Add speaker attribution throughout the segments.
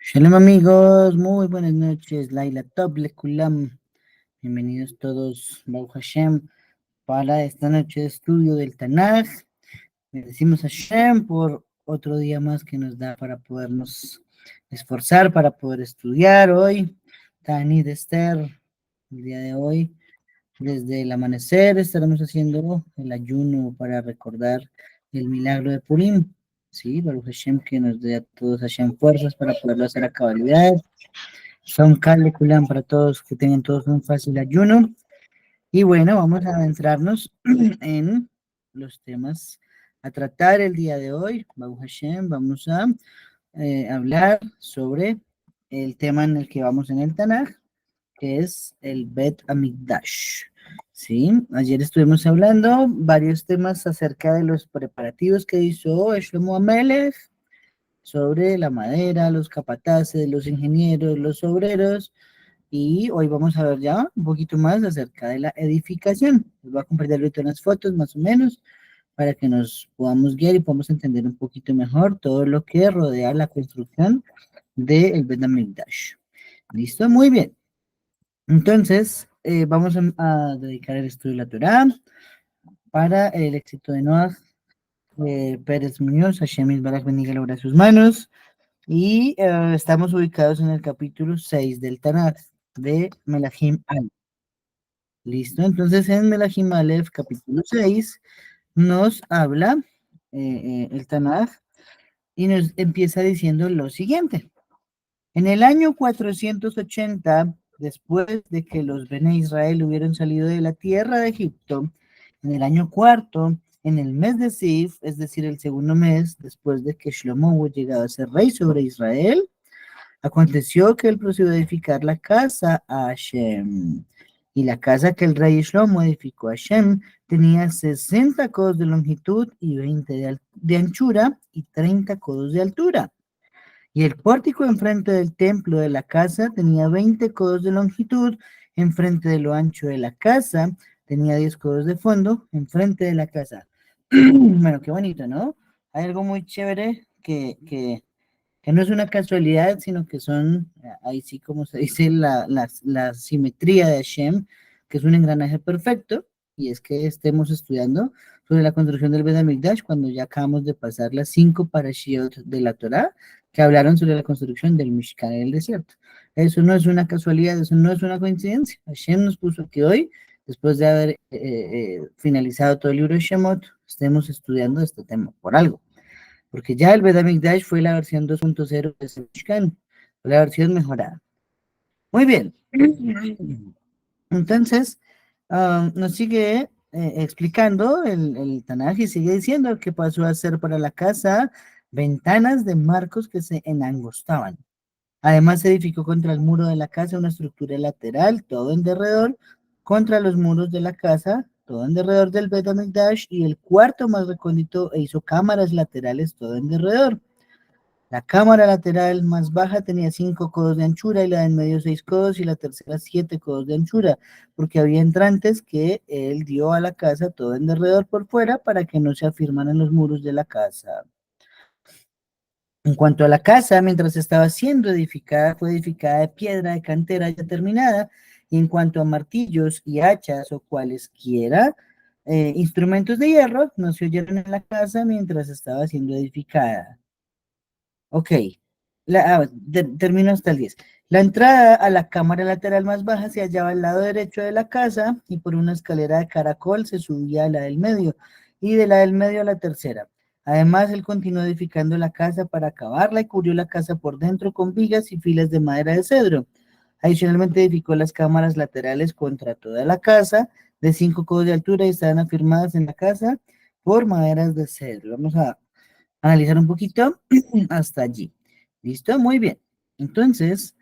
Speaker 1: Shalom amigos, muy buenas noches, Laila Top Lekulam, bienvenidos todos, Baruch Hashem, para esta noche de estudio del Tanaj. Bendecimos a Hashem por otro día más que nos da para podernos esforzar, para poder estudiar hoy. Tani de Esther, el día de hoy, desde el amanecer estaremos haciendo el ayuno para recordar el milagro de Purim. Sí, Baruch Hashem que nos dé a todos Hashem fuerzas para poderlo hacer a cabalidad. Son Kale Kulam para todos, que tengan todos un fácil ayuno. Y bueno, vamos a adentrarnos en los temas a tratar el día de hoy. Baruch Hashem, vamos a hablar sobre el tema en el que vamos en el Tanaj, que es el Bet Amigdash. Sí, ayer estuvimos hablando varios temas acerca de los preparativos que hizo Shlomo Amelech sobre la madera, los capataces, los ingenieros, los obreros, y hoy vamos a ver ya un poquito más acerca de la edificación. Les voy a compartir ahorita unas fotos más o menos para que nos podamos guiar y podamos entender un poquito mejor todo lo que rodea la construcción del Bet HaMikdash. ¿Listo? Muy bien. Entonces, vamos a dedicar el estudio de la Torah para el éxito de Noah Pérez Muñoz. Hashem Yisbaraj bendiga la obra de sus manos. Y estamos ubicados en el capítulo 6 del Tanakh de Melahim Aleph. Listo, entonces en Melahim Aleph, capítulo 6 nos habla el Tanakh y nos empieza diciendo lo siguiente. En el año 480, después de que los Bene Israel hubieran salido de la tierra de Egipto, en el año cuarto, en el mes de Sif, es decir, el segundo mes, después de que Shlomo hubo llegado a ser rey sobre Israel, aconteció que él procedió a edificar la casa a Hashem. Y la casa que el rey Shlomo edificó a Hashem tenía 60 codos de longitud y 20 de anchura y 30 codos de altura. Y el pórtico enfrente del templo de la casa tenía 20 codos de longitud, enfrente de lo ancho de la casa tenía 10 codos de fondo, enfrente de la casa. Bueno, qué bonito, ¿no? Hay algo muy chévere que no es una casualidad, sino que son, ahí sí como se dice, la simetría de Hashem, que es un engranaje perfecto, y es que estemos estudiando sobre la construcción del Bet HaMikdash cuando ya acabamos de pasar las 5 parashiot de la Torá, que hablaron sobre la construcción del Mishkan en el desierto. Eso no es una casualidad, eso no es una coincidencia. Hashem nos puso que hoy, después de haber finalizado todo el libro de Shemot, estemos estudiando este tema por algo. Porque ya el Bet HaMikdash fue la versión 2.0 de Mishkan, fue la versión mejorada. Muy bien. Entonces, nos sigue explicando el Tanaj y sigue diciendo que pasó a ser para la casa ventanas de marcos que se enangostaban. Además, se edificó contra el muro de la casa una estructura lateral, todo en derredor, contra los muros de la casa, todo en derredor del Bet HaMikdash, y el cuarto más recóndito hizo cámaras laterales, todo en derredor. La cámara lateral más baja tenía 5 codos de anchura y la de en medio 6 codos y la tercera 7 codos de anchura, porque había entrantes que él dio a la casa todo en derredor por fuera para que no se afirmaran los muros de la casa. En cuanto a la casa, mientras estaba siendo edificada, fue edificada de piedra de cantera ya terminada, y en cuanto a martillos y hachas o cualesquiera instrumentos de hierro, no se oyeron en la casa mientras estaba siendo edificada. Ok, termino hasta el 10. La entrada a la cámara lateral más baja se hallaba al lado derecho de la casa y por una escalera de caracol se subía a la del medio y de la del medio a la tercera. Además, él continuó edificando la casa para acabarla y cubrió la casa por dentro con vigas y filas de madera de cedro. Adicionalmente, edificó las cámaras laterales contra toda la casa de 5 codos de altura y estaban afirmadas en la casa por maderas de cedro. Vamos a analizar un poquito hasta allí. ¿Listo? Muy bien. Entonces,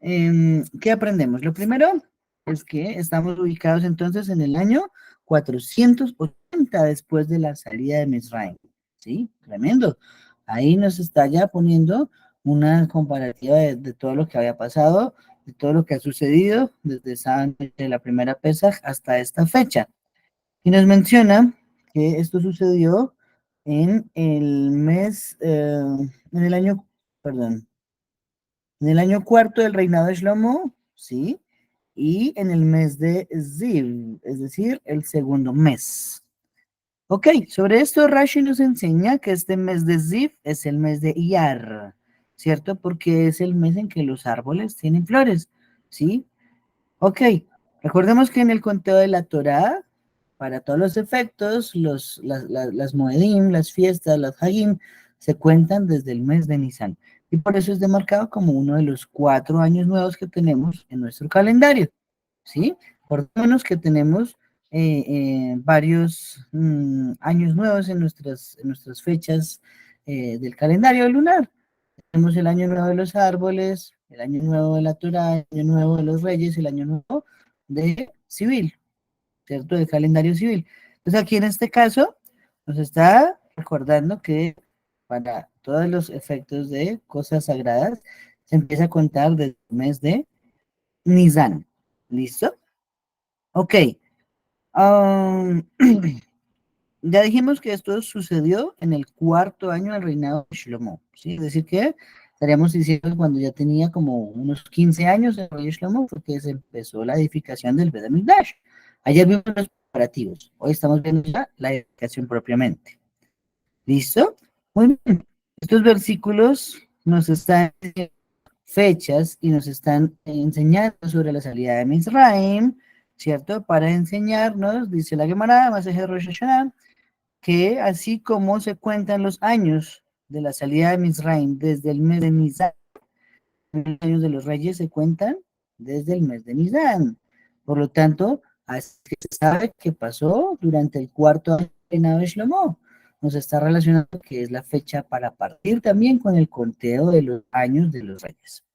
Speaker 1: ¿qué aprendemos? Lo primero es que estamos ubicados entonces en el año 480 después de la salida de Misraim. ¿Sí? Tremendo. Ahí nos está ya poniendo una comparativa de todo lo que había pasado, de todo lo que ha sucedido desde de la primera Pesaj hasta esta fecha. Y nos menciona que esto sucedió en el mes, en el año, perdón, en el año cuarto del reinado de Shlomo, ¿sí? Y en el mes de Ziv, es decir, el segundo mes. Ok, sobre esto Rashi nos enseña que este mes de Ziv es el mes de Iyar, ¿cierto? Porque es el mes en que los árboles tienen flores, ¿sí? Ok, recordemos que en el conteo de la Torá, para todos los efectos, las Moedim, las fiestas, las Hagim, se cuentan desde el mes de Nisan. Y por eso es demarcado como uno de los 4 años nuevos que tenemos en nuestro calendario, ¿sí? Por lo menos que tenemos varios años nuevos en nuestras fechas del calendario lunar. Tenemos el año nuevo de los árboles, el año nuevo de la Torá, el año nuevo de los reyes, el año nuevo de civil, ¿cierto? Del calendario civil. Entonces aquí en este caso nos está recordando que para todos los efectos de cosas sagradas se empieza a contar desde el mes de Nisan. ¿Listo? Ok. Um, ya dijimos que esto sucedió en el cuarto año del reinado de Shlomo, ¿sí? Es decir, que estaríamos diciendo cuando ya tenía como unos 15 años el rey Shlomo, porque se empezó la edificación del Bet HaMikdash. Ayer vimos los preparativos, hoy estamos viendo ya la edificación propiamente. ¿Listo? Muy bien. Estos versículos nos están diciendo fechas y nos están enseñando sobre la salida de Misraim, ¿cierto? Para enseñarnos, dice la Gemara, Masejet Rosh Hashanah, que así como se cuentan los años de la salida de Misraim desde el mes de Nisan, los años de los reyes se cuentan desde el mes de Nisan. Por lo tanto, así que se sabe que pasó durante el cuarto año de reinado de Shlomo. Nos está relacionando que es la fecha para partir también con el conteo de los años de los reyes.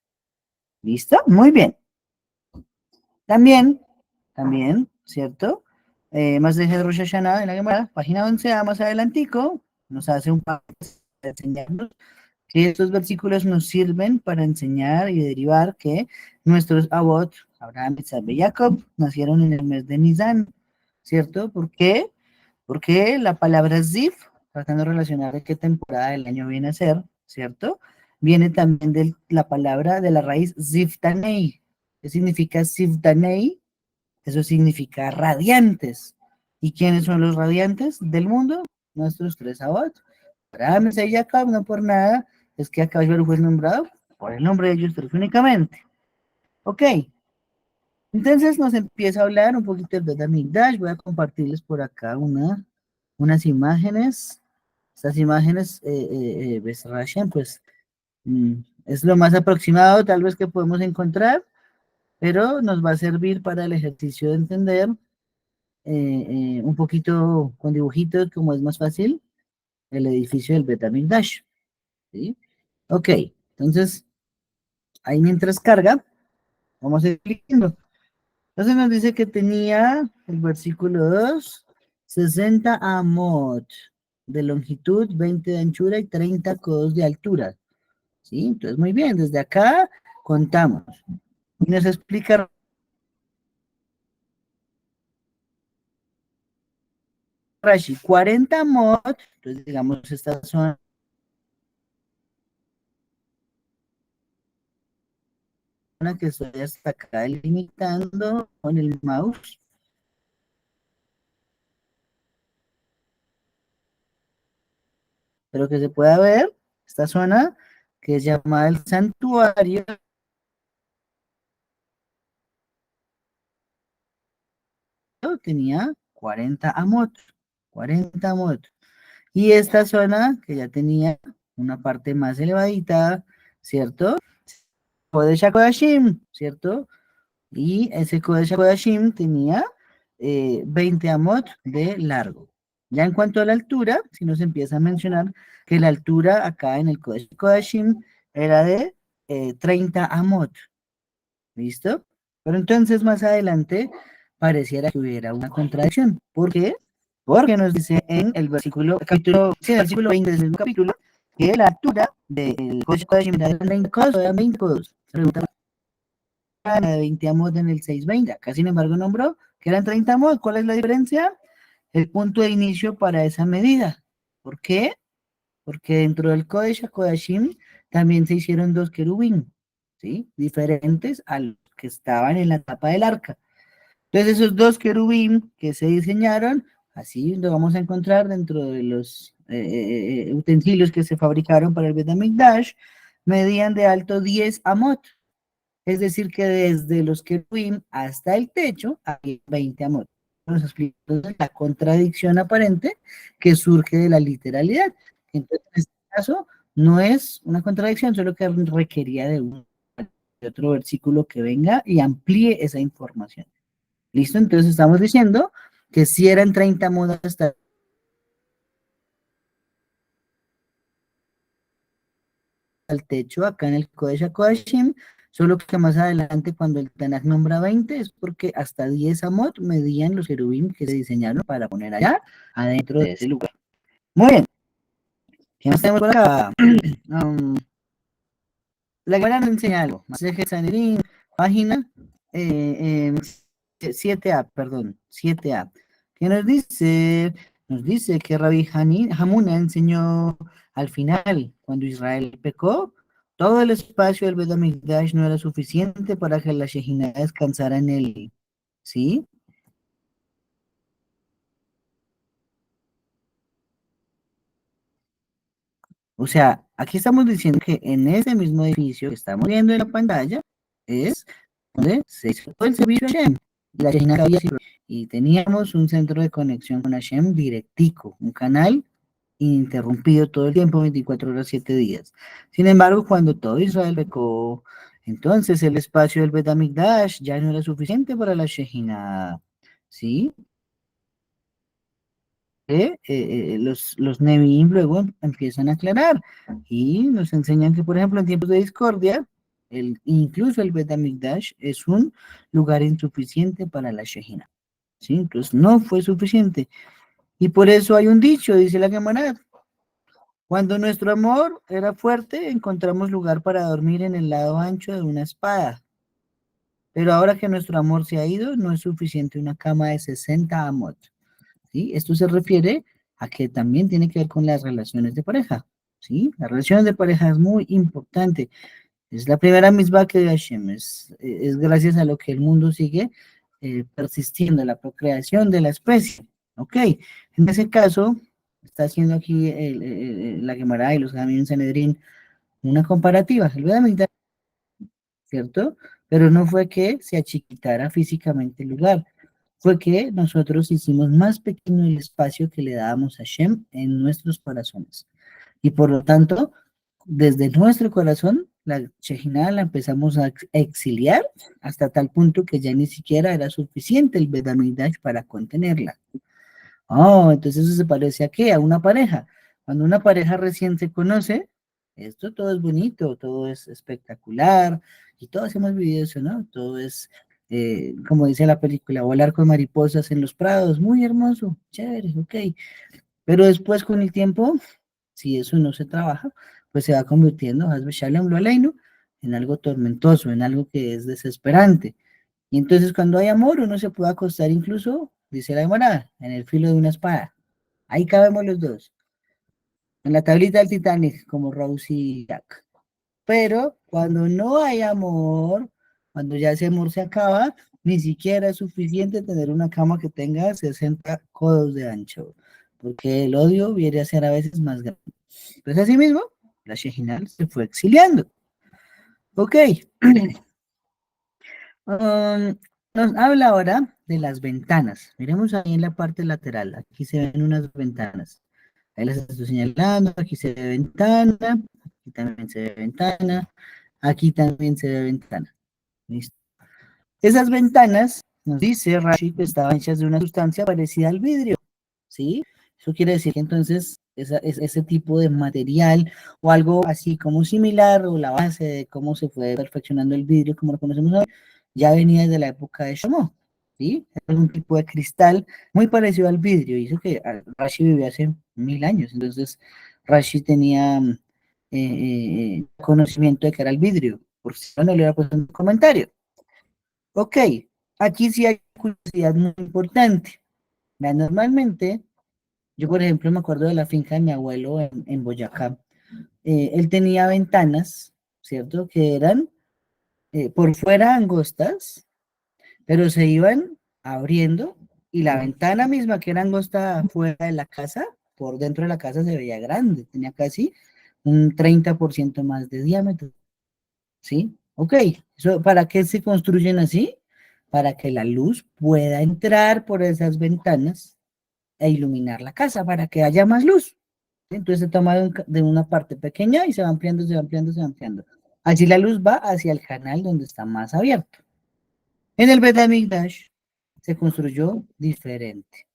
Speaker 1: ¿Listo? Muy bien. También, ¿cierto? Más de Rosh Hashanah en la Gemara, página 11, más adelantico, nos hace un par de enseñarnos que estos versículos nos sirven para enseñar y derivar que nuestros abot, Abraham, Isaac y Jacob, nacieron en el mes de Nisan, ¿cierto? ¿Por qué? Porque la palabra Ziv, tratando de relacionar de qué temporada del año viene a ser, ¿cierto? Viene también de la palabra de la raíz Zivtanei. ¿Qué significa Zivtanei? Eso significa radiantes. ¿Y quiénes son los radiantes del mundo? Nuestros tres abot. Abraham, Isaac y Jacob, no por nada, es que acá fue nombrado por el nombre de ellos tres únicamente. Ok, entonces nos empieza a hablar un poquito del Bet HaMikdash. Voy a compartirles por acá unas imágenes. Estas imágenes, pues, es lo más aproximado tal vez que podemos encontrar, pero nos va a servir para el ejercicio de entender un poquito con dibujitos, como es más fácil, el edificio del Bet HaMikdash, ¿sí? Ok, entonces, ahí mientras carga, vamos a ir explicando. Entonces nos dice que tenía, el versículo 2, 60 amot de longitud, 20 de anchura y 30 codos de altura. ¿Sí? Entonces, muy bien, desde acá contamos. Y nos explica Rashi, 40 amot, entonces digamos esta zona que estoy hasta acá delimitando con el mouse, pero que se pueda ver esta zona que es llamada el santuario, tenía 40 amot, 40 amot. Y esta zona que ya tenía una parte más elevadita, ¿cierto? Kodesh HaKodashim, ¿cierto? Y ese Kodesh HaKodashim tenía 20 amot de largo. Ya en cuanto a la altura, si nos empieza a mencionar que la altura acá en el Kodesh HaKodashim era de 30 amot, ¿listo? Pero entonces más adelante pareciera que hubiera una contradicción. ¿Por qué? Porque nos dice en el versículo, capítulo, sí, el versículo 20 del mismo capítulo, que la altura del Kodesh HaKodashim era de 20 codos, eran 20 codos. Se pregunta de 20 amos en el 620. Acá, sin embargo, nombró que eran 30 amos. ¿Cuál es la diferencia? El punto de inicio para esa medida. ¿Por qué? Porque dentro del Kodesh HaKodashim también se hicieron dos querubín. ¿sí? Diferentes a los que estaban en la tapa del arca. Entonces esos dos querubín que se diseñaron, así lo vamos a encontrar dentro de los utensilios que se fabricaron para el Bet HaMikdash, medían de alto 10 amot. Es decir, que desde los querubín hasta el techo hay 20 amot. Nos explica la contradicción aparente que surge de la literalidad. Entonces, en este caso, no es una contradicción, solo que requería de otro versículo que venga y amplíe esa información. ¿Listo? Entonces estamos diciendo que si eran 30 modas hasta el techo, acá en el Kodesh HaKodashim, solo que más adelante cuando el Tanakh nombra 20 es porque hasta 10 amot medían los querubim que se diseñaron para poner allá adentro de ese lugar. Muy bien, ¿qué más tenemos por acá? Um, la Gemara nos enseña algo. Masejet Sanedrín, página 7a, perdón, 7a. ¿Qué nos dice? Nos dice que Rabbi Hamuna enseñó al final, cuando Israel pecó, todo el espacio del Bet HaMikdash no era suficiente para que la Shejina descansara en él. ¿Sí? O sea, aquí estamos diciendo que en ese mismo edificio que estamos viendo en la pantalla es donde se hizo el servicio a Hashem. La Shejina cabía y teníamos un centro de conexión con Hashem directico, un canal ininterrumpido todo el tiempo, 24 horas, 7 días. Sin embargo, cuando todo Israel pecó, entonces el espacio del Bet HaMikdash ya no era suficiente para la Shejina. ¿Sí? Los Nevi'im luego empiezan a aclarar y nos enseñan que, por ejemplo, en tiempos de discordia, incluso el Bet HaMikdash es un lugar insuficiente para la Shejina. ¿Sí? Entonces no fue suficiente. Y por eso hay un dicho, dice la Gemara, cuando nuestro amor era fuerte, encontramos lugar para dormir en el lado ancho de una espada. Pero ahora que nuestro amor se ha ido, no es suficiente una cama de 60 amot. ¿Sí? Esto se refiere a que también tiene que ver con las relaciones de pareja. ¿Sí? Las relaciones de pareja es muy importante. Es la primera misma que de Hashem. Es gracias a lo que el mundo sigue persistiendo, la procreación de la especie. ¿Ok? En ese caso, está haciendo aquí la Gemara y los Jamín Sanedrín una comparativa. El Vedamita, ¿cierto? Pero no fue que se achiquitara físicamente el lugar, fue que nosotros hicimos más pequeño el espacio que le dábamos a Shem en nuestros corazones. Y por lo tanto, desde nuestro corazón, la Shejina la empezamos a exiliar hasta tal punto que ya ni siquiera era suficiente el Bedamidash para contenerla. Oh, entonces eso se parece a qué? A una pareja. Cuando una pareja recién se conoce, esto todo es bonito, todo es espectacular, y todos hemos vivido eso, ¿no? Todo es, como dice la película, volar con mariposas en los prados, muy hermoso, chévere, ok. Pero después con el tiempo, si eso no se trabaja, pues se va convirtiendo, Hasbe Shalom Lo Aleinu, en algo tormentoso, en algo que es desesperante. Y entonces cuando hay amor, uno se puede acostar incluso, dice la Gemara, en el filo de una espada. Ahí cabemos los dos. En la tablita del Titanic, como Rose y Jack. Pero cuando no hay amor, cuando ya ese amor se acaba, ni siquiera es suficiente tener una cama que tenga 60 codos de ancho. Porque el odio viene a ser a veces más grande. Pues así mismo, la Shejinal se fue exiliando. Ok. Nos habla ahora de las ventanas. Miremos ahí en la parte lateral. Aquí se ven unas ventanas. Ahí las estoy señalando. Aquí se ve ventana. Aquí también se ve ventana. Aquí también se ve ventana. ¿Listo? Esas ventanas, nos dice Rashi, que estaban hechas de una sustancia parecida al vidrio. ¿Sí? Eso quiere decir que entonces ese tipo de material o algo así como similar o la base de cómo se fue perfeccionando el vidrio, como lo conocemos hoy, ya venía desde la época de Shlomo, ¿sí? Es un tipo de cristal muy parecido al vidrio, y eso que Rashi vivió hace 1000 años, entonces Rashi tenía conocimiento de que era el vidrio, por si no le hubiera puesto un comentario. Ok, aquí sí hay curiosidad muy importante. Normalmente, yo, por ejemplo, me acuerdo de la finca de mi abuelo en Boyacá. Él tenía ventanas, ¿cierto? Que eran por fuera angostas, pero se iban abriendo y la ventana misma que era angosta fuera de la casa, por dentro de la casa se veía grande, tenía casi un 30% más de diámetro, ¿sí? Ok, ¿para qué se construyen así? Para que la luz pueda entrar por esas ventanas e iluminar la casa, para que haya más luz. Entonces se toma de una parte pequeña y se va ampliando, se va ampliando, se va ampliando. Así la luz va hacia el canal donde está más abierto. En el Bet HaMikdash se construyó diferente,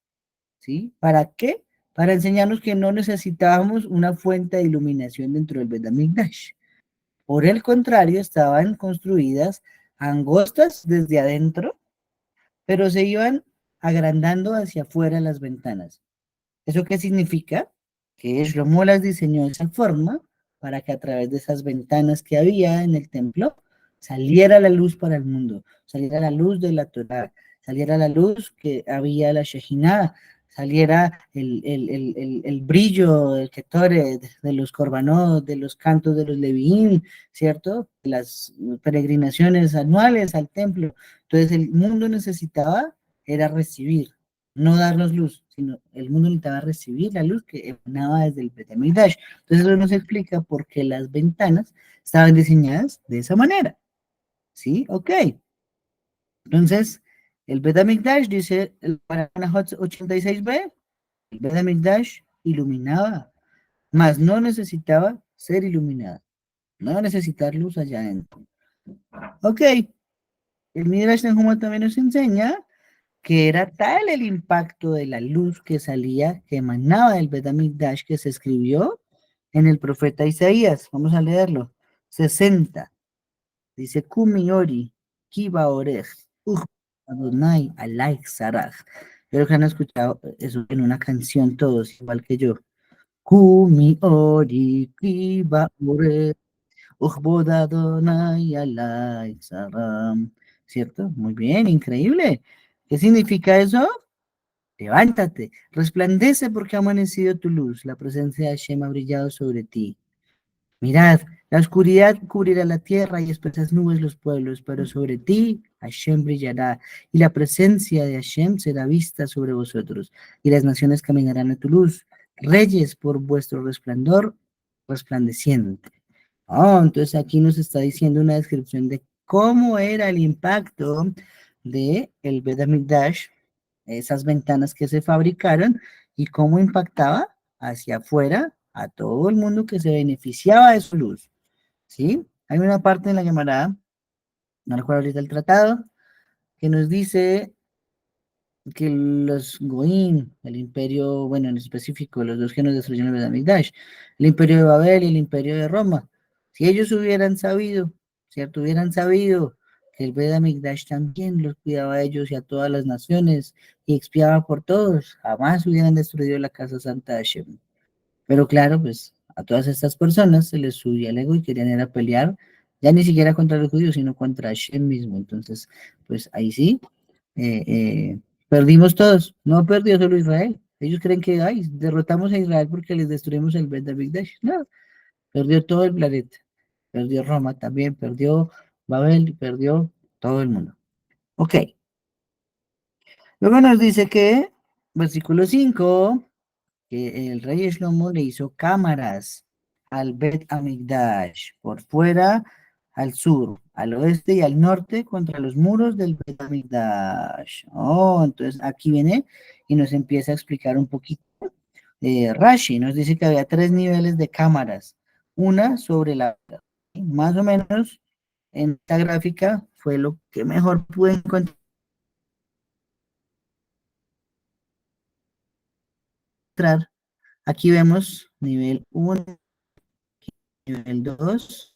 Speaker 1: ¿sí? ¿Para qué? Para enseñarnos que no necesitábamos una fuente de iluminación dentro del Bet HaMikdash. Por el contrario, estaban construidas angostas desde adentro, pero se iban agrandando hacia afuera las ventanas. ¿Eso qué significa? Que Shlomo las diseñó de esa forma para que a través de esas ventanas que había en el templo saliera la luz para el mundo, saliera la luz de la Torá, saliera la luz que había la Shejinah, saliera el brillo del Ketoret, de los Korbanot, de los cantos de los Leviín, ¿cierto? Las peregrinaciones anuales al templo. Entonces el mundo necesitaba era recibir, no darnos luz, sino el mundo necesitaba recibir la luz que emanaba desde el Betamigdash. Entonces eso nos explica por qué las ventanas estaban diseñadas de esa manera. ¿Sí? Ok. Entonces, el Betamigdash dice el Paraná 86b, el Betamigdash iluminaba, mas no necesitaba ser iluminada, no iba a necesitar luz allá adentro. Ok, el Midrash Tanhuma también nos enseña que era tal el impacto de la luz que salía, que emanaba del Bet HaMikdash, que se escribió en el profeta Isaías. Vamos a leerlo. 60. Dice, Kumi Ori, Kiba Orej, Adonai Alaik Saraj. Creo que han escuchado eso en una canción todos, igual que yo. Kumi Ori, Kiba Orej, Adonai Alaik Saraj. ¿Cierto? Muy bien, increíble. ¿Qué significa eso? Levántate, resplandece porque ha amanecido tu luz, la presencia de Hashem ha brillado sobre ti. Mirad, la oscuridad cubrirá la tierra y espesas nubes los pueblos, pero sobre ti Hashem brillará y la presencia de Hashem será vista sobre vosotros y las naciones caminarán a tu luz, reyes por vuestro resplandor resplandeciente. Oh, entonces aquí nos está diciendo una descripción de cómo era el impacto de el Bet HaMikdash, esas ventanas que se fabricaron y cómo impactaba hacia afuera a todo el mundo que se beneficiaba de su luz, ¿sí? Hay una parte en la llamada, no recuerdo ahorita el tratado, que nos dice que los Goim, el imperio, bueno, en específico, los dos que nos destruyeron el Hamikdash, el imperio de Babel y el imperio de Roma, si ellos hubieran sabido, ¿cierto? Hubieran sabido que el Bet Hamikdash también los cuidaba a ellos y a todas las naciones y expiaba por todos, jamás hubieran destruido la casa santa de Hashem. Pero claro, pues a todas estas personas se les subía el ego y querían ir a pelear, ya ni siquiera contra los judíos, sino contra Hashem mismo. Entonces, pues ahí sí, eh, eh, perdimos todos, no perdió solo Israel. Ellos creen que, ay, derrotamos a Israel porque les destruimos el Bet David. No, perdió todo el planeta. Perdió Roma también, perdió Babel, perdió todo el mundo. Ok, luego nos dice que, versículo 5 que el rey Shlomo le hizo cámaras al Bet Amigdash, por fuera, al sur, al oeste y al norte contra los muros del Bet Amigdash. Oh, entonces aquí viene y nos empieza a explicar un poquito. Rashi nos dice que había tres niveles de cámaras, una sobre la otra. Más o menos en esta gráfica fue lo que mejor pude encontrar. Aquí vemos nivel uno, nivel 2.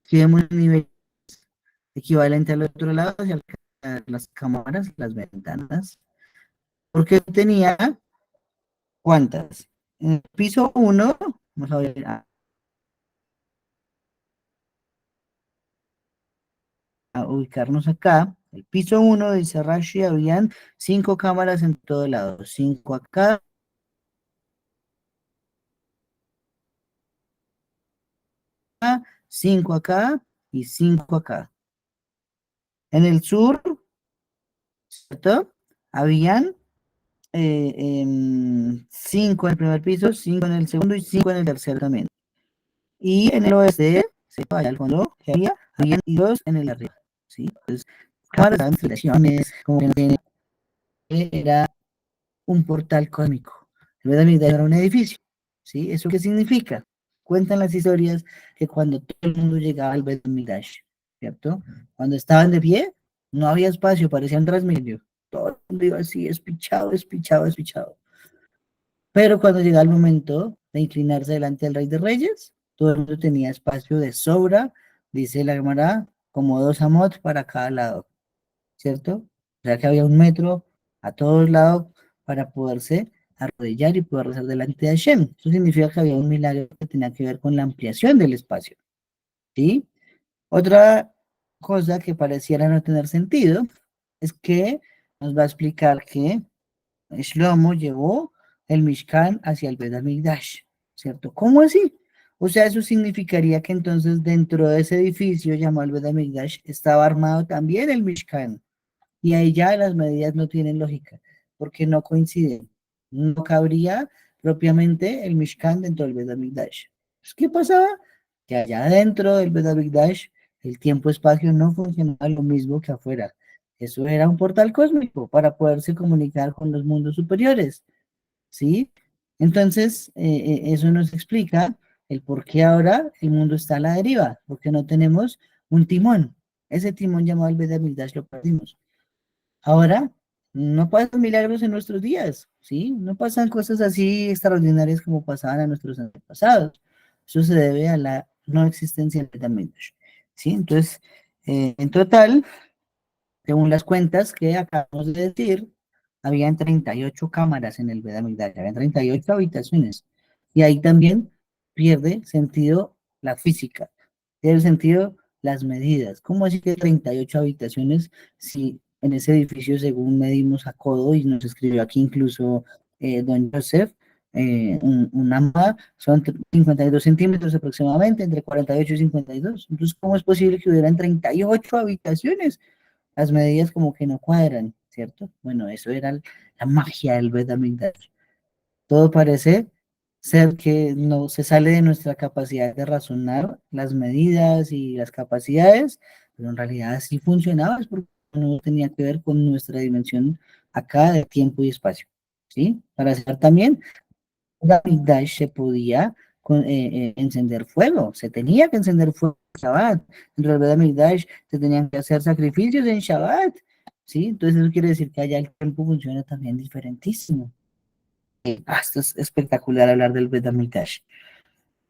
Speaker 1: Si vemos el nivel equivalente al otro lado, hacia las cámaras, las ventanas, porque tenía cuántas. En el piso uno, vamos a ver, a ubicarnos acá. El piso uno dice Rashi, habían 5 cámaras en todo lado, 5 acá, 5 acá y 5 acá. En el sur, ¿cierto? Habían 5 en el primer piso, 5 en el segundo y 5 en el tercero también. Y en el oeste, allá al fondo, que habían 2 en el de arriba, ¿sí? Entonces, cámaras de ventilaciones, como que no tiene, era un portal cósmico. El Vedamigdash era un edificio, ¿sí? ¿Eso qué significa? Cuentan las historias que cuando todo el mundo llegaba al Vedamigdash, ¿cierto? Cuando estaban de pie, no había espacio, parecía un transmilenio. Todo el mundo iba así, espichado, espichado, espichado. Pero cuando llegaba el momento de inclinarse delante del Rey de Reyes, todo el mundo tenía espacio de sobra, dice la Gemara, como 2 amot para cada lado, ¿cierto? O sea que había un metro a todos lados para poderse arrodillar y poder rezar delante de Hashem. Eso significa que había un milagro que tenía que ver con la ampliación del espacio, ¿sí? Otra cosa que pareciera no tener sentido es que nos va a explicar que Shlomo llevó el Mishkan hacia el Bet HaMikdash, ¿cierto? ¿Cómo así? O sea, eso significaría que entonces dentro de ese edificio llamado el Bet HaMikdash estaba armado también el Mishkan. Y ahí ya las medidas no tienen lógica, porque no coinciden. No cabría propiamente el Mishkan dentro del Bet HaMikdash. Pues, ¿qué pasaba? Que allá dentro del Bet HaMikdash el tiempo-espacio no funcionaba lo mismo que afuera. Eso era un portal cósmico para poderse comunicar con los mundos superiores, ¿sí? Entonces, eso nos explica el por qué ahora el mundo está a la deriva, porque no tenemos un timón. Ese timón llamado el Bet HaMikdash lo perdimos. Ahora, no pasan milagros en nuestros días, ¿sí? No pasan cosas así extraordinarias como pasaban a nuestros antepasados. Eso se debe a la no existencia del Bet HaMikdash, ¿sí? Entonces, en total, según las cuentas que acabamos de decir, habían 38 cámaras en el Vedamigdash, habían 38 habitaciones. Y ahí también pierde sentido la física, pierde sentido las medidas. ¿Cómo así que 38 habitaciones si en ese edificio, según medimos a codo, y nos escribió aquí incluso don Joseph, una AMA son 52 centímetros aproximadamente, entre 48 y 52. Entonces, ¿cómo es posible que hubieran 38 habitaciones? Las medidas como que no cuadran, ¿cierto? Bueno, eso era la magia del Bet HaMikdash. Todo parece ser que no se sale de nuestra capacidad de razonar las medidas y las capacidades, pero en realidad sí funcionaba, es porque no tenía que ver con nuestra dimensión acá de tiempo y espacio, ¿sí? Para hacer también Dash se podía encender fuego, se tenía que encender fuego en Shabbat. Dentro del Dash se tenían que hacer sacrificios en Shabbat, ¿sí? Entonces eso quiere decir que allá el tiempo funciona también diferentísimo. Esto es espectacular hablar del Dash.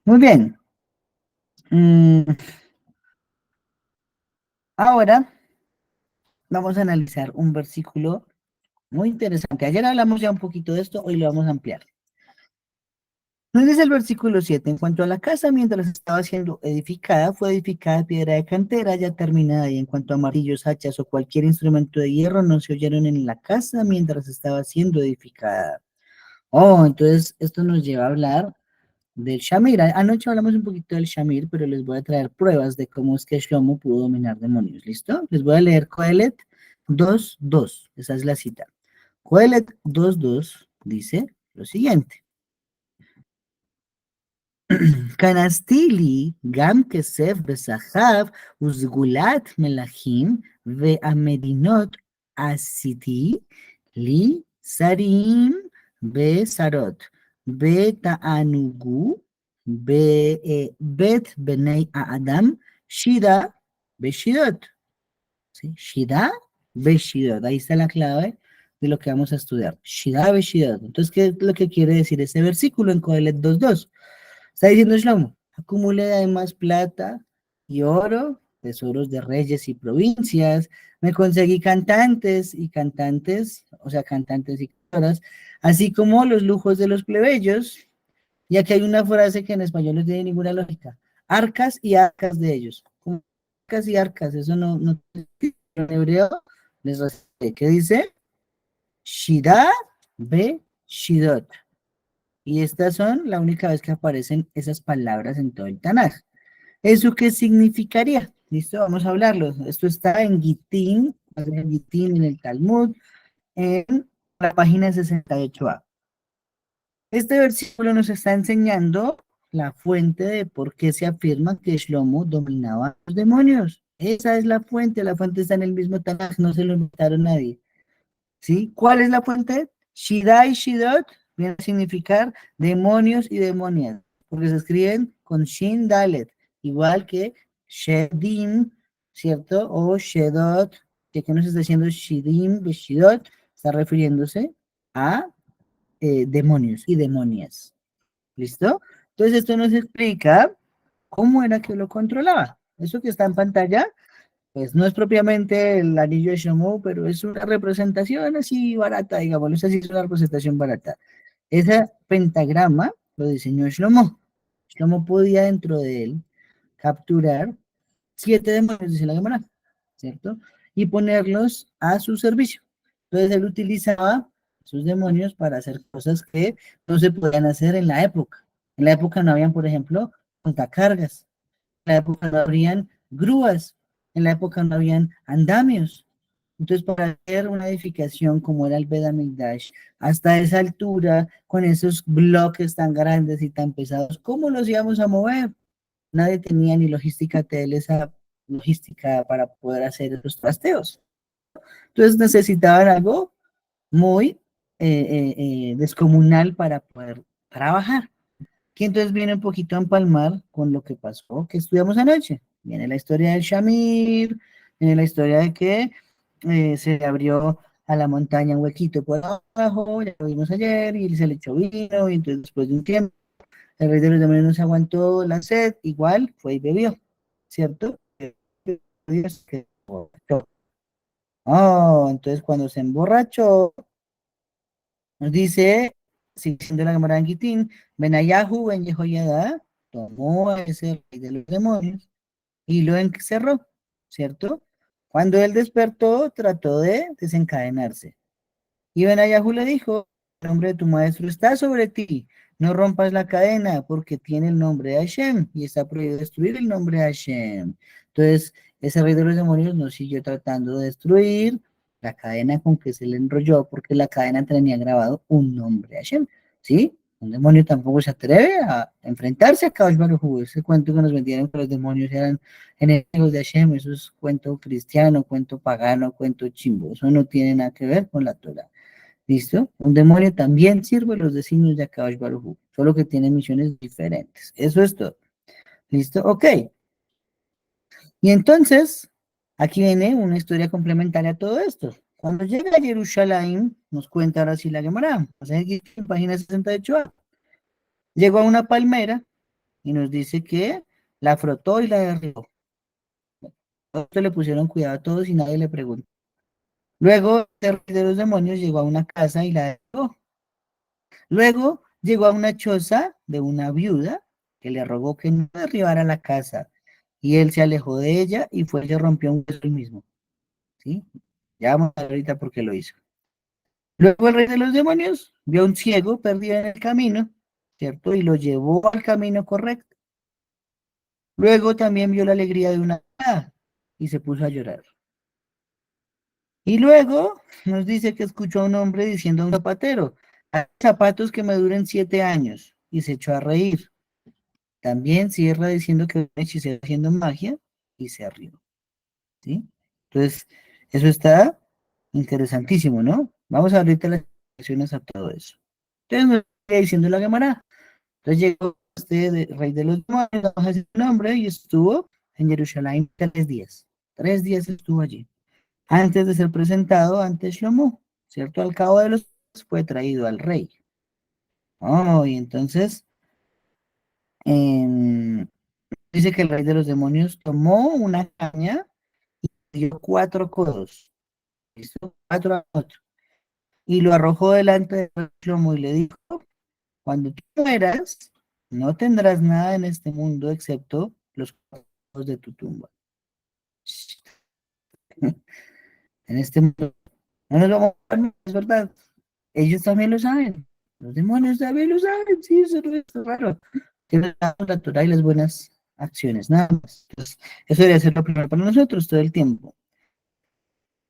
Speaker 1: Muy bien. Mm, ahora vamos a analizar un versículo muy interesante. Ayer hablamos ya un poquito de esto, hoy lo vamos a ampliar. Nos dice el versículo 7, en cuanto a la casa, mientras estaba siendo edificada, fue edificada de piedra de cantera ya terminada, y en cuanto a martillos, hachas o cualquier instrumento de hierro, no se oyeron en la casa mientras estaba siendo edificada. Oh, entonces esto nos lleva a hablar del Shamir. Anoche hablamos un poquito del Shamir, pero les voy a traer pruebas de cómo es que Shlomo pudo dominar demonios. ¿Listo? Les voy a leer Coelet 2:2. Esa es la cita. Coelet 2:2 dice lo siguiente. Canastili, Gam Kesef Besahav, Uzgulat Melachim, Ve'amedinot Asiti, Li Sarim Besarot, Beta'anugu, Bet Benei Adam, Shida Beshidot. ¿Sí? Shida Beshidot. Ahí está la clave de lo que vamos a estudiar. Shida Beshidot. Entonces, ¿qué es lo que quiere decir ese versículo en Coelet 2:2? Está diciendo Shlomo, acumulé además plata y oro, tesoros de reyes y provincias, me conseguí cantantes y cantantes, o sea, cantantes y cantoras, así como los lujos de los plebeyos, y aquí hay una frase que en español no tiene ninguna lógica, arcas y arcas de ellos, como arcas y arcas, eso no en hebreo, les resiste, ¿qué dice? Shida be Shidot. Y estas son la única vez que aparecen esas palabras en todo el Tanaj. ¿Eso qué significaría? ¿Listo? Vamos a hablarlo. Esto está en Gittin, en el Talmud, en la página 68a. Este versículo nos está enseñando la fuente de por qué se afirma que Shlomo dominaba a los demonios. Esa es la fuente está en el mismo Tanaj, no se lo inventaron nadie. ¿Sí? ¿Cuál es la fuente? Shidai y Shidot viene a significar demonios y demonias, porque se escriben con Shin Dalet, igual que Shedim, ¿cierto? O Shedot, que aquí nos está diciendo Shidim, Shidot, está refiriéndose a demonios y demonias. ¿Listo? Entonces esto nos explica cómo era que lo controlaba. Eso que está en pantalla, pues no es propiamente el anillo de Shlomo, pero es una representación así barata, digamos, esa sí es una representación barata. Ese pentagrama lo diseñó Shlomo. Shlomo podía dentro de él capturar 7 demonios, dice la Gemara, ¿cierto? Y ponerlos a su servicio. Entonces él utilizaba sus demonios para hacer cosas que no se podían hacer en la época. En la época no habían, por ejemplo, montacargas. En la época no habrían grúas. En la época no habían andamios. Entonces, para hacer una edificación como era el Bet HaMikdash, hasta esa altura, con esos bloques tan grandes y tan pesados, ¿cómo los íbamos a mover? Nadie tenía ni logística esa logística para poder hacer esos trasteos. Entonces necesitaban algo muy descomunal para poder trabajar. Que entonces viene un poquito a empalmar con lo que pasó, que estudiamos anoche. Viene la historia del Shamir, viene la historia de que se abrió a la montaña un huequito por abajo, ya lo vimos ayer, y se le echó vino, y entonces después de un tiempo el rey de los demonios no se aguantó la sed, igual fue y bebió, ¿cierto? Dios que emborrachó. Oh, entonces cuando se emborrachó, nos dice, siguiendo la Gemara en Gitín, Benayahu ben Yehoyada tomó a ese rey de los demonios y lo encerró, ¿cierto? Cuando él despertó, trató de desencadenarse. Y Benayahu le dijo, el nombre de tu maestro está sobre ti, no rompas la cadena porque tiene el nombre de Hashem y está prohibido destruir el nombre de Hashem. Entonces, ese rey de los demonios no siguió tratando de destruir la cadena con que se le enrolló porque la cadena tenía grabado un nombre de Hashem, ¿sí? Un demonio tampoco se atreve a enfrentarse a Kadosh Baruj Hu. Ese cuento que nos vendieron que los demonios eran enemigos de Hashem, eso es cuento cristiano, cuento pagano, cuento chimbo. Eso no tiene nada que ver con la Torah. ¿Listo? Un demonio también sirve los designios de Akadosh Baruj Hu, solo que tiene misiones diferentes. Eso es todo. ¿Listo? Ok. Y entonces, aquí viene una historia complementaria a todo esto. Cuando llega a Jerusalén, nos cuenta ahora sí la Gemara, o sea, aquí en página 68a, llegó a una palmera y nos dice que la frotó y la derribó. Esto le pusieron cuidado a todos y nadie le preguntó. Luego, el rey de los demonios llegó a una casa y la derribó. Luego llegó a una choza de una viuda que le rogó que no derribara la casa y él se alejó de ella y fue y se rompió un hueso él mismo, ¿sí? Ya vamos a ver ahorita por qué lo hizo. Luego el rey de los demonios vio a un ciego perdido en el camino, ¿cierto? Y lo llevó al camino correcto. Luego también vio la alegría de una hada y se puso a llorar. Y luego nos dice que escuchó a un hombre diciendo a un zapatero, "Haz zapatos que me duren 7 años", y se echó a reír. También cierra diciendo que un hechicero haciendo magia y se rió, ¿sí? Entonces, eso está interesantísimo, ¿no? Vamos a ahorita las explicaciones a todo eso. Entonces, me voy diciendo la Gemara. Entonces llegó rey de los demonios, vamos a decir su nombre, y estuvo en Jerusalén 3 días. 3 días estuvo allí, antes de ser presentado ante Shlomo, ¿cierto? Al cabo de los días fue traído al rey. Oh, y entonces, em, dice que el rey de los demonios tomó una caña y dio 4 codos, ¿listo? 4 a 4, y lo arrojó delante de Shlomo y le dijo, cuando tú mueras, no tendrás nada en este mundo excepto los codos de tu tumba. En este mundo no nos vamos a morir, es verdad. Ellos también lo saben. Los demonios también lo saben, sí, eso no es raro. Tienen la Torah y las buenas acciones, nada más. Entonces, eso debería ser lo primero para nosotros todo el tiempo.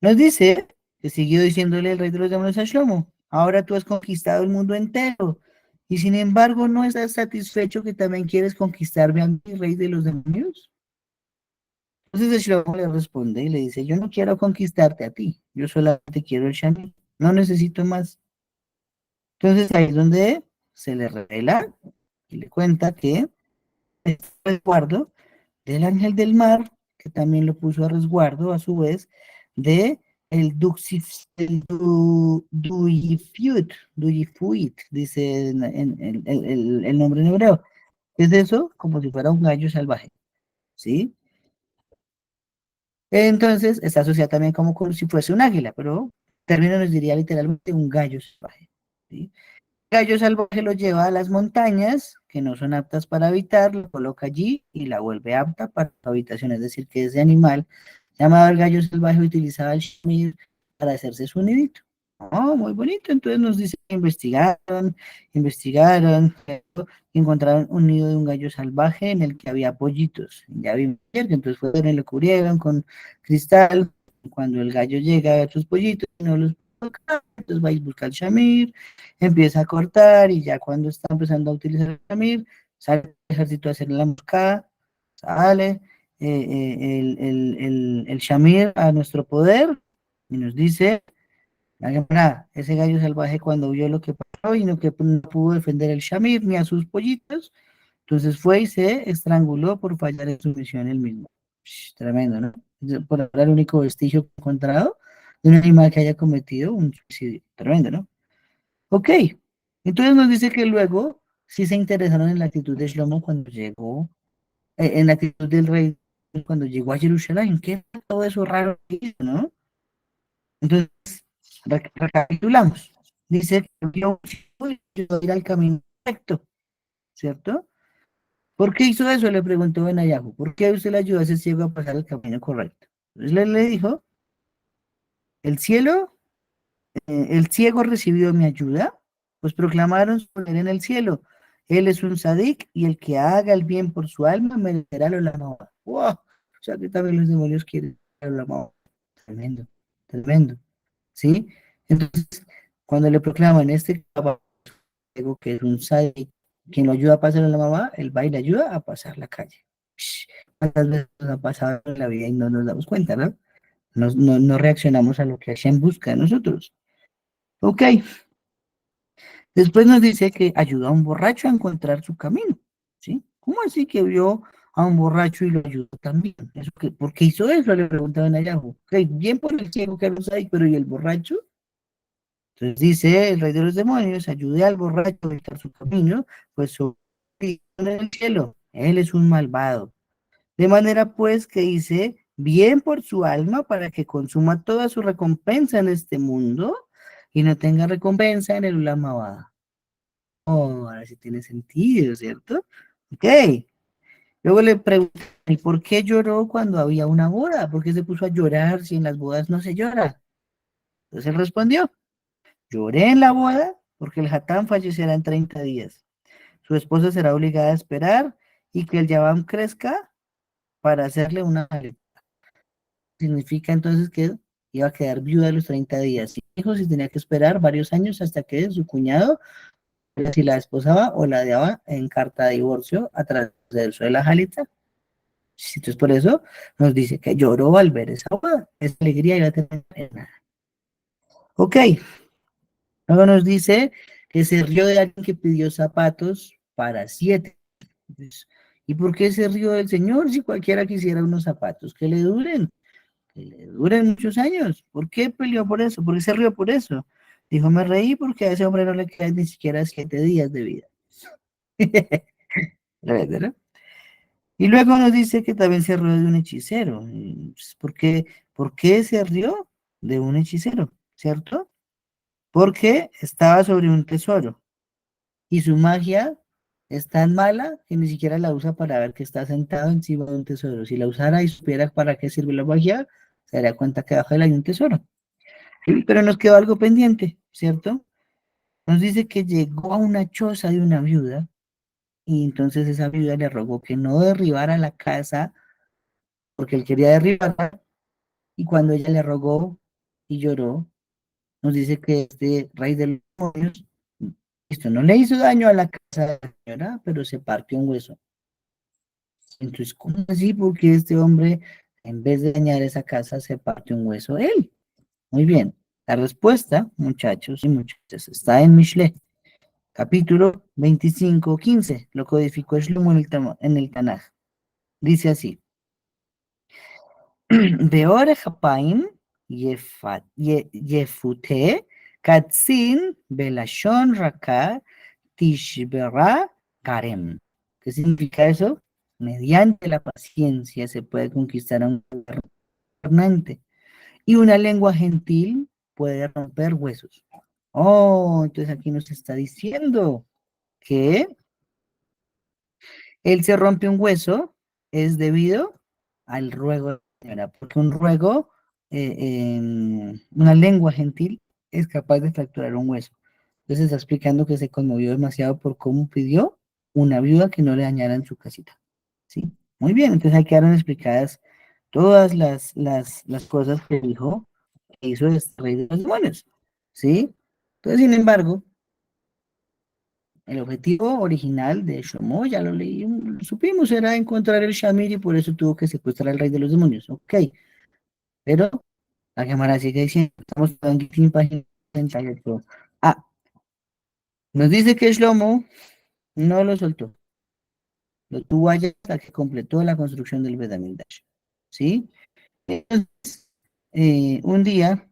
Speaker 1: Nos dice que siguió diciéndole el rey de los demonios a Shlomo, ahora tú has conquistado el mundo entero, y sin embargo no estás satisfecho que también quieres conquistarme a mí, rey de los demonios. Entonces Shlomo le responde y le dice, yo no quiero conquistarte a ti, yo solamente quiero el Shamir, no necesito más. Entonces ahí es donde se le revela y le cuenta que es resguardo del ángel del mar, que también lo puso a resguardo a su vez de Duyifuit, dice el nombre en hebreo. Es eso como si fuera un gallo salvaje, ¿sí? Entonces está asociado también como si fuese un águila, pero término nos diría literalmente un gallo salvaje, ¿sí? Gallo salvaje lo lleva a las montañas que no son aptas para habitar, lo coloca allí y la vuelve apta para su habitación. Es decir, que ese animal llamado el gallo salvaje utilizaba el shamir para hacerse su nidito. Oh, muy bonito. Entonces nos dice que investigaron, y encontraron un nido de un gallo salvaje en el que había pollitos. Ya vimos ayer que entonces fueron y lo cubrieron con cristal. Cuando el gallo llega a ver sus pollitos, no los puede tocar, entonces va y busca el shamir, empieza a cortar y ya cuando está empezando a utilizar el shamir, sale el ejército a hacer la emboscada, sale el shamir a nuestro poder y nos dice, ese gallo salvaje cuando vio lo que pasó y no, que no pudo defender el shamir ni a sus pollitos, entonces fue y se estranguló por fallar en su misión él mismo. Tremendo, ¿no? Por ahora el único vestigio encontrado de un animal que haya cometido un suicidio. Tremendo, ¿no? Ok, entonces nos dice que luego sí se interesaron en la actitud de Shlomo cuando llegó, en la actitud del rey cuando llegó a Jerusalén. ¿Qué es todo eso raro que hizo, no? Entonces, recapitulamos. Dice que vio ir al camino recto, ¿cierto? ¿Por qué hizo eso? Le preguntó Benayahu. ¿Por qué usted le ayudó a ese ciego a pasar el camino correcto? Entonces le dijo, el cielo el ciego recibió mi ayuda, pues proclamaron su poder en el cielo. Él es un sadik y el que haga el bien por su alma merecerá lo la ¡Wow! O sea que también los demonios quieren la mano. Tremendo, tremendo. ¿Sí? Entonces, cuando le proclaman este ciego que es un sadik, quien lo ayuda a pasar a la mamá, él va y le ayuda a pasar la calle. ¿Cuántas veces nos ha pasado en la vida y no nos damos cuenta, ¿no? No reaccionamos a lo que Hashem busca de nosotros. Ok, después nos dice que ayudó a un borracho a encontrar su camino, ¿sí? ¿Cómo así que vio a un borracho y lo ayudó también? ¿Por qué hizo eso? Le preguntaban allá. Ok, bien por el ciego que los hay, pero ¿y el borracho? Entonces dice el rey de los demonios, ayude al borracho a evitar su camino, pues su en el cielo, él es un malvado. De manera pues que hice bien por su alma para que consuma toda su recompensa en este mundo y no tenga recompensa en el Ulamabada. Oh, ahora sí tiene sentido, ¿cierto? Ok. Luego le pregunté, ¿y por qué lloró cuando había una boda? ¿Por qué se puso a llorar si en las bodas no se llora? Entonces él respondió, lloré en la boda porque el Hatán fallecerá en 30 días. Su esposa será obligada a esperar y que el Yabam crezca para hacerle una maleta. Significa entonces que iba a quedar viuda a los 30 días. Sin hijos y tenía que esperar varios años hasta que su cuñado si la esposaba o la daba en carta de divorcio a través del de la Jalitza. Entonces por eso nos dice que lloró al ver esa boda, esa alegría iba a tener nada. Ok, luego nos dice que se rió de alguien que pidió zapatos para 7. Entonces, ¿y por qué se rió del Señor si cualquiera quisiera unos zapatos que le duren muchos años? ¿Por qué peleó por eso? ¿Por qué se rió por eso? Dijo, me reí porque a ese hombre no le quedan ni siquiera 7 días de vida. ¿No? Y luego nos dice que también se rió de un hechicero. Pues, ¿por qué se rió de un hechicero? ¿Cierto? Porque estaba sobre un tesoro y su magia es tan mala que ni siquiera la usa para ver que está sentado encima de un tesoro. Si la usara y supiera para qué sirve la magia, se daría cuenta que abajo de él hay un tesoro. Sí, pero nos quedó algo pendiente, ¿cierto? Nos dice que llegó a una choza de una viuda y entonces esa viuda le rogó que no derribara la casa porque él quería derribarla, y cuando ella le rogó y lloró, nos dice que este rey de los demonios, esto no le hizo daño a la casa de la señora, pero se partió un hueso. Entonces, ¿cómo así? Porque este hombre, en vez de dañar esa casa, se partió un hueso él. Muy bien. La respuesta, muchachos y muchachas, está en Mishle, capítulo 25:15. Lo codificó Shlomo en el Tanaj. Dice así: Beore Hapaim Yefute Katzin Belashon Raka Tishbera Karem. ¿Qué significa eso? Mediante la paciencia se puede conquistar a un gobernante y una lengua gentil puede romper huesos. Oh, entonces aquí nos está diciendo que él se rompe un hueso es debido al ruego de la señora, porque un ruego, una lengua gentil es capaz de fracturar un hueso. Entonces está explicando que se conmovió demasiado por cómo pidió una viuda que no le dañaran su casita. ¿Sí? Muy bien, entonces ahí quedaron explicadas todas las cosas que dijo, que hizo este rey de los demonios. ¿Sí? Entonces, sin embargo, el objetivo original de Shlomo, ya lo leí, supimos, era encontrar el Shamir y por eso tuvo que secuestrar al rey de los demonios. Ok, pero la Gemara sigue diciendo, estamos en página 38. Ah, nos dice que Shlomo no lo soltó, lo tuvo allá hasta que completó la construcción del Bet HaMikdash. ¿Sí? Entonces, un día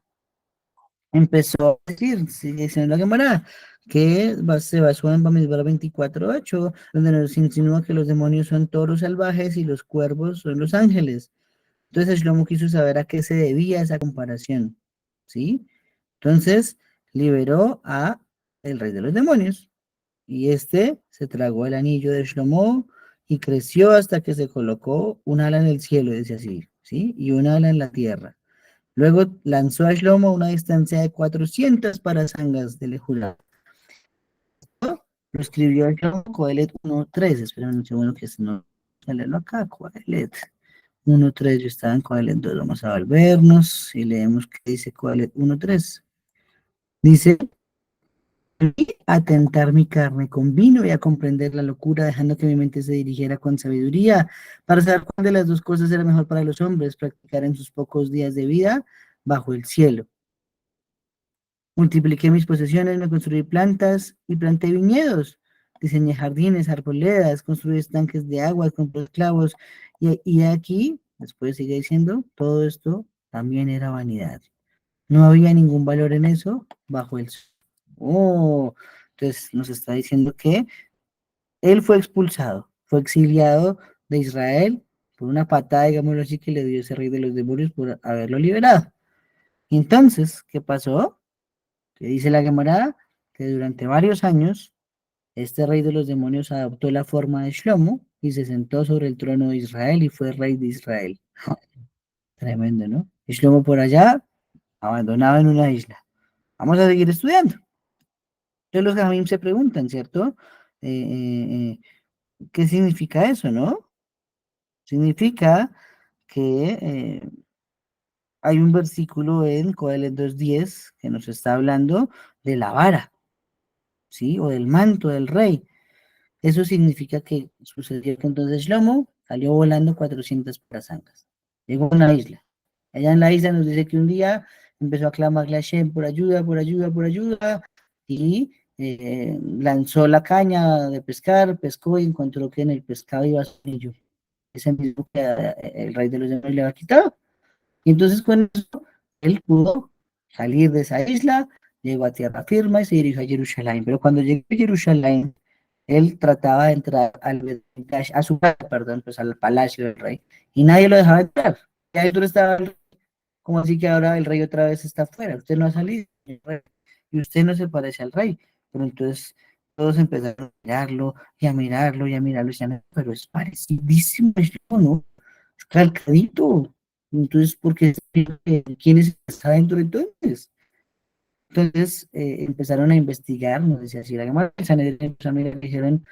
Speaker 1: empezó a decir, sigue diciendo la Gemara, que se basó en Bamidbar 24:8, donde nos insinúa que los demonios son toros salvajes y los cuervos son los ángeles. Entonces Shlomo quiso saber a qué se debía esa comparación, ¿sí? Entonces liberó a el rey de los demonios, y este se tragó el anillo de Shlomo y creció hasta que se colocó un ala en el cielo, dice así, ¿sí? Y un ala en la tierra. Luego lanzó a Shlomo a una distancia de 400 parasangas de lejura. Lo escribió Shlomo Coelet 1:3. Esperen un segundo que no leerlo acá. Coelet 1:3. Yo estaba en Coelet 2. Vamos a volvernos y leemos qué dice Coelet 1:3. Dice: a tentar mi carne con vino y a comprender la locura, dejando que mi mente se dirigiera con sabiduría, para saber cuál de las dos cosas era mejor para los hombres, practicar en sus pocos días de vida bajo el cielo. Multipliqué mis posesiones, me construí plantas y planté viñedos, diseñé jardines, arboledas, construí estanques de agua, compré esclavos, y aquí, después sigue diciendo, todo esto también era vanidad. No había ningún valor en eso bajo el sol. Oh, entonces nos está diciendo que él fue expulsado, fue exiliado de Israel por una patada, digámoslo así, que le dio ese rey de los demonios por haberlo liberado. Y entonces, ¿qué pasó? Que dice la Gemara que durante varios años este rey de los demonios adoptó la forma de Shlomo y se sentó sobre el trono de Israel y fue rey de Israel. Tremendo, ¿no? Y Shlomo por allá, abandonado en una isla. Vamos a seguir estudiando. Entonces los Jamim se preguntan, ¿cierto? ¿Qué significa eso, no? Significa que hay un versículo en Coelet 2:10 que nos está hablando de la vara, ¿sí? O del manto del rey. Eso significa que sucedió que entonces Shlomo salió volando 400 prasangas. Llegó a una isla. Allá en la isla nos dice que un día empezó a clamarle a Shem por ayuda, por ayuda, por ayuda, y lanzó la caña de pescar, pescó y encontró que en el pescado iba su anillo. Ese mismo que el rey de los demonios le había quitado. Y entonces con eso él pudo salir de esa isla, llegó a tierra firme y se dirigió a Jerusalén. Pero cuando llegó a Jerusalén, él trataba de entrar a su casa, perdón, pues al palacio del rey, y nadie lo dejaba entrar. Y ahí estaba el rey, como así que ahora el rey otra vez está afuera, usted no ha salido, y usted no se parece al rey. Pero entonces todos empezaron a mirarlo y a mirarlo y a mirarlo, y decían, pero es parecidísimo, ¿no? Es calcadito. Entonces, ¿por qué? ¿Quién está dentro entonces? Entonces empezaron a investigar, no decía así, la Gemara del Sanedrín, le dijeron,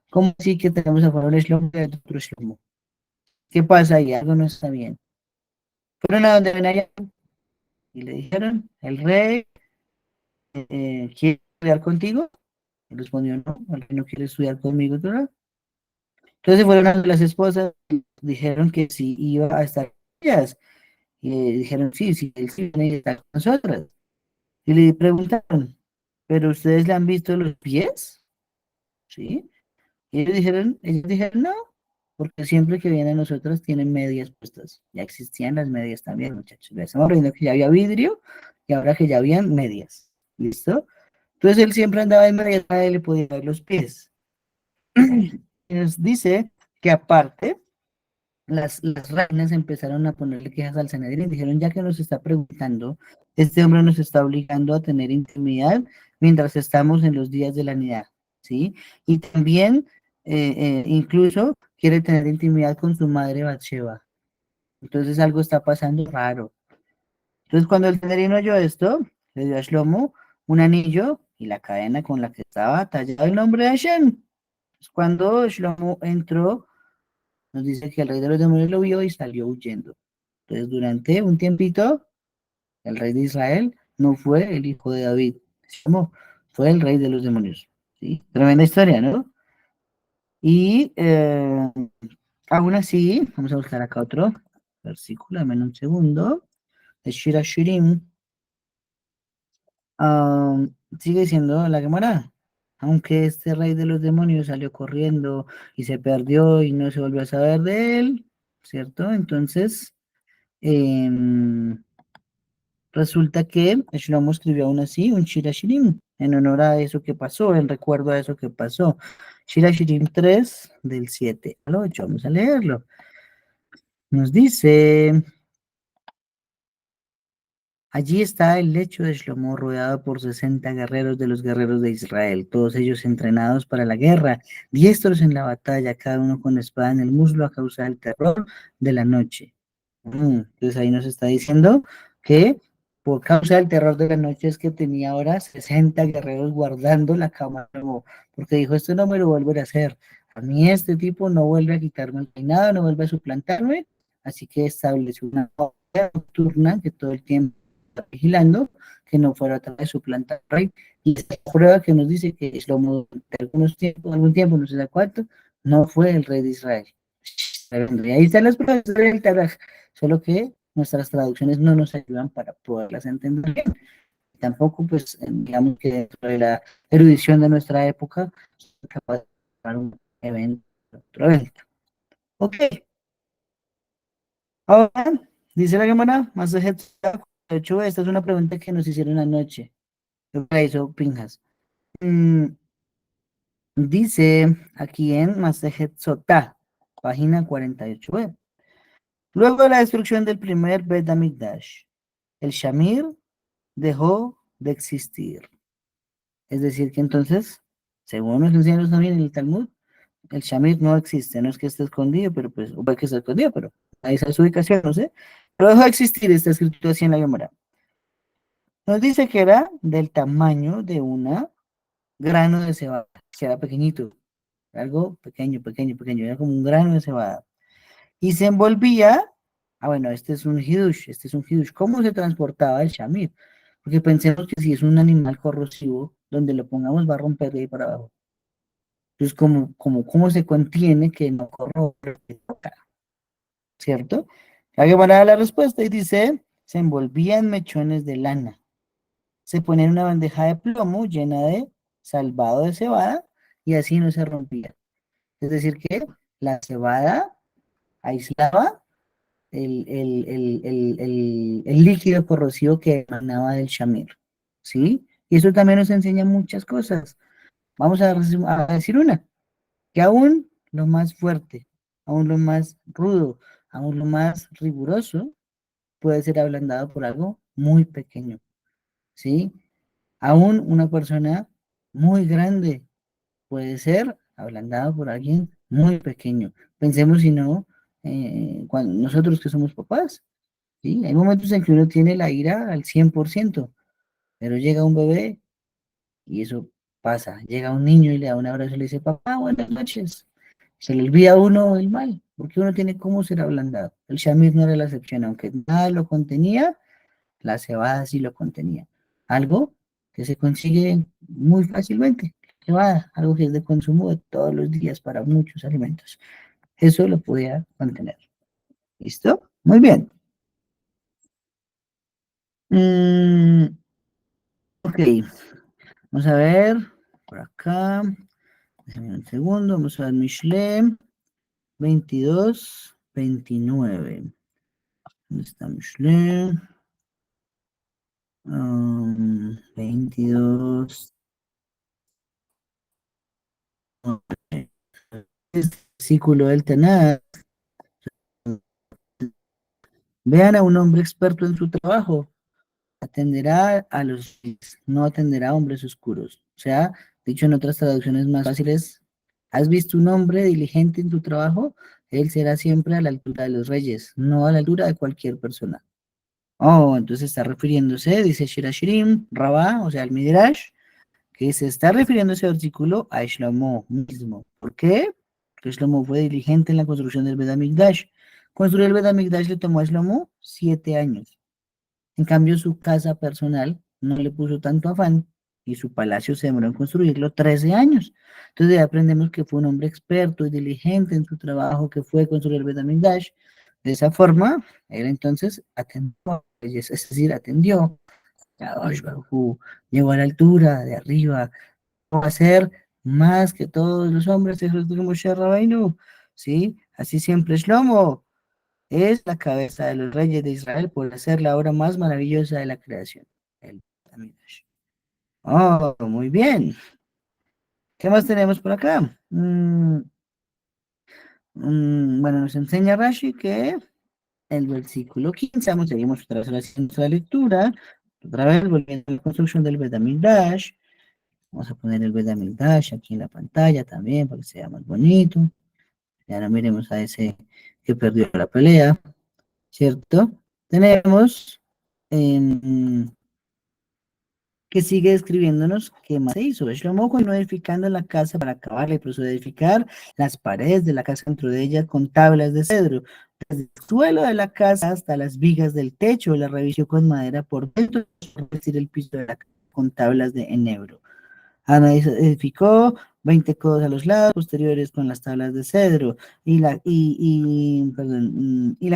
Speaker 1: ¿Cómo así que tenemos a favor de Shlomo y de otro Shlomo? ¿Qué pasa ahí? Algo no está bien. Fueron a donde Benaya y le dijeron, el rey quiere estudiar contigo. Y respondió, no, el rey no quiere estudiar conmigo, ¿verdad? Entonces fueron a las esposas y dijeron que si iba a estar con ellas. Y le dijeron, sí, sí, él sí viene y está con nosotras. Y le preguntaron, ¿pero ustedes le han visto los pies? ¿Sí? Y ellos dijeron, no, porque siempre que vienen nosotros tienen medias puestas. Ya existían las medias también, muchachos. Ya estamos viendo que ya había vidrio y ahora que ya habían medias. ¿Listo? Entonces él siempre andaba en medias, a él le podía ver los pies. Nos dice que aparte, las reinas empezaron a ponerle quejas al Sanedrín, dijeron, ya que nos está preguntando, este hombre nos está obligando a tener intimidad mientras estamos en los días de la nidad, ¿sí? Y también, incluso, quiere tener intimidad con su madre Bathsheba. Entonces algo está pasando raro. Entonces cuando el Sanedrín oyó esto, le dio a Shlomo un anillo y la cadena con la que estaba tallado el nombre de Hashem. Cuando Shlomo entró, nos dice que el rey de los demonios lo vio y salió huyendo. Entonces, durante un tiempito, el rey de Israel no fue el hijo de David, no, fue el rey de los demonios. ¿Sí? Tremenda historia, ¿no? Y aún así, vamos a buscar acá otro versículo, dame un segundo, de Shira Shirim, ah, sigue diciendo la Gemara. Aunque este rey de los demonios salió corriendo y se perdió y no se volvió a saber de él, ¿cierto? Entonces, em, resulta que Shlomo escribió aún así un Shira Shirim en honor a eso que pasó, en recuerdo a eso que pasó. Shira Shirim 3 del 7 al 8, vamos a leerlo. Nos dice, allí está el lecho de Shlomo rodeado por 60 guerreros de los guerreros de Israel, todos ellos entrenados para la guerra, diestros en la batalla, cada uno con espada en el muslo a causa del terror de la noche. Entonces ahí nos está diciendo que por causa del terror de la noche es que tenía ahora 60 guerreros guardando la cama, porque dijo, esto no me lo vuelve a hacer. A mí este tipo no vuelve a quitarme el peinado, no vuelve a suplantarme, así que estableció una guardia nocturna que todo el tiempo está vigilando, que no fuera a tratar de suplantar al rey. Y esta prueba que nos dice que Shlomo de algún tiempo, no sé de cuánto, no fue el rey de Israel. Y ahí están las pruebas del Tanaj, solo que nuestras traducciones no nos ayudan para poderlas entender bien. Tampoco, pues, digamos que dentro de la erudición de nuestra época, somos capaces de dar un evento, otro evento. Ok, ahora, dice la Gemara, más de hecho, esta es una pregunta que nos hicieron anoche. ¿Qué la hizo Pinjas? Mm, dice aquí en Masejet Sotá, página 48b. Luego de la destrucción del primer Bet HaMikdash, el Shamir dejó de existir. Es decir, que entonces, según nos enseñan también en el Talmud, el Shamir no existe, no es que esté escondido, pero pues, o puede que esté escondido, pero ahí está su ubicación, no sé. Pero dejó de existir, está escrito así en la Gemara. Nos dice que era del tamaño de una grano de cebada, que era pequeñito, algo pequeño, pequeño, pequeño, era como un grano de cebada. Y se envolvía, bueno, este es un hidush, ¿cómo se transportaba el shamir? Porque pensemos que si es un animal corrosivo, donde lo pongamos va a romper de ahí para abajo. Entonces, ¿cómo se contiene que no corrompe, ¿cierto? Hay que parar la respuesta y dice, se envolvía en mechones de lana, se ponía en una bandeja de plomo llena de salvado de cebada y así no se rompía. Es decir, que la cebada aislaba el líquido corrosivo que emanaba del shamir, ¿sí? Y eso también nos enseña muchas cosas. Vamos a decir una, que aún lo más fuerte, aún lo más rudo, aún lo más riguroso puede ser ablandado por algo muy pequeño, ¿sí? Aún una persona muy grande puede ser ablandado por alguien muy pequeño. Pensemos si no, cuando nosotros que somos papás, ¿sí? Hay momentos en que uno tiene la ira al 100%, pero llega un bebé y eso pasa, llega un niño y le da un abrazo y le dice, papá, buenas noches. Se le olvida a uno el mal, porque uno tiene cómo ser ablandado. El shamir no era la excepción, aunque nada lo contenía, la cebada sí lo contenía. Algo que se consigue muy fácilmente, cebada, algo que es de consumo de todos los días para muchos alimentos. Eso lo podía mantener. ¿Listo? Muy bien. Mm, ok, vamos a ver por acá. Déjame un segundo, vamos a ver Mishle 22-29. ¿Dónde está Mishle? 22. Este versículo del Tanakh. Vean a un hombre experto en su trabajo. Atenderá a los reyes, no atenderá a hombres oscuros. O sea, dicho en otras traducciones más fáciles, ¿has visto un hombre diligente en su trabajo? Él será siempre a la altura de los reyes, no a la altura de cualquier persona. Oh, entonces está refiriéndose, dice Shirashirim, Rabá, o sea, el Midrash, que se está refiriendo ese versículo a Shlomo mismo. ¿Por qué? Porque Shlomo fue diligente en la construcción del Bet HaMikdash. Construir el Bet HaMikdash le tomó a Shlomo 7 años. En cambio, su casa personal no le puso tanto afán y su palacio se demoró en construirlo 13 años. Entonces, de ahí aprendemos que fue un hombre experto y diligente en su trabajo, que fue construir el Bet HaMikdash. De esa forma, él entonces atendió, es decir, atendió a Kadosh Baruj Hu, llegó a la altura de arriba, va a ser más que todos los hombres, eso es Moshe Rabbeinu, ¿sí? Así siempre Shlomo es la cabeza de los reyes de Israel por hacer la obra más maravillosa de la creación, el Amidash. Oh, muy bien. ¿Qué más tenemos por acá? Bueno, nos enseña Rashi que el versículo 15, vamos, seguimos otra vez haciendo la lectura, otra vez volviendo a la construcción del Bet HaMikdash. Vamos a poner el Bet HaMikdash aquí en la pantalla también para que sea más bonito. Y ahora miremos a ese que perdió la pelea, ¿cierto? Tenemos que sigue escribiéndonos qué más se hizo. Shlomo continuó edificando la casa para acabarla y procedió a edificar las paredes de la casa dentro de ella con tablas de cedro. Desde el suelo de la casa hasta las vigas del techo, la revisió con madera por dentro, es decir, el piso de la casa con tablas de enebro. Ana edificó 20 codos a los lados posteriores con las tablas de cedro y la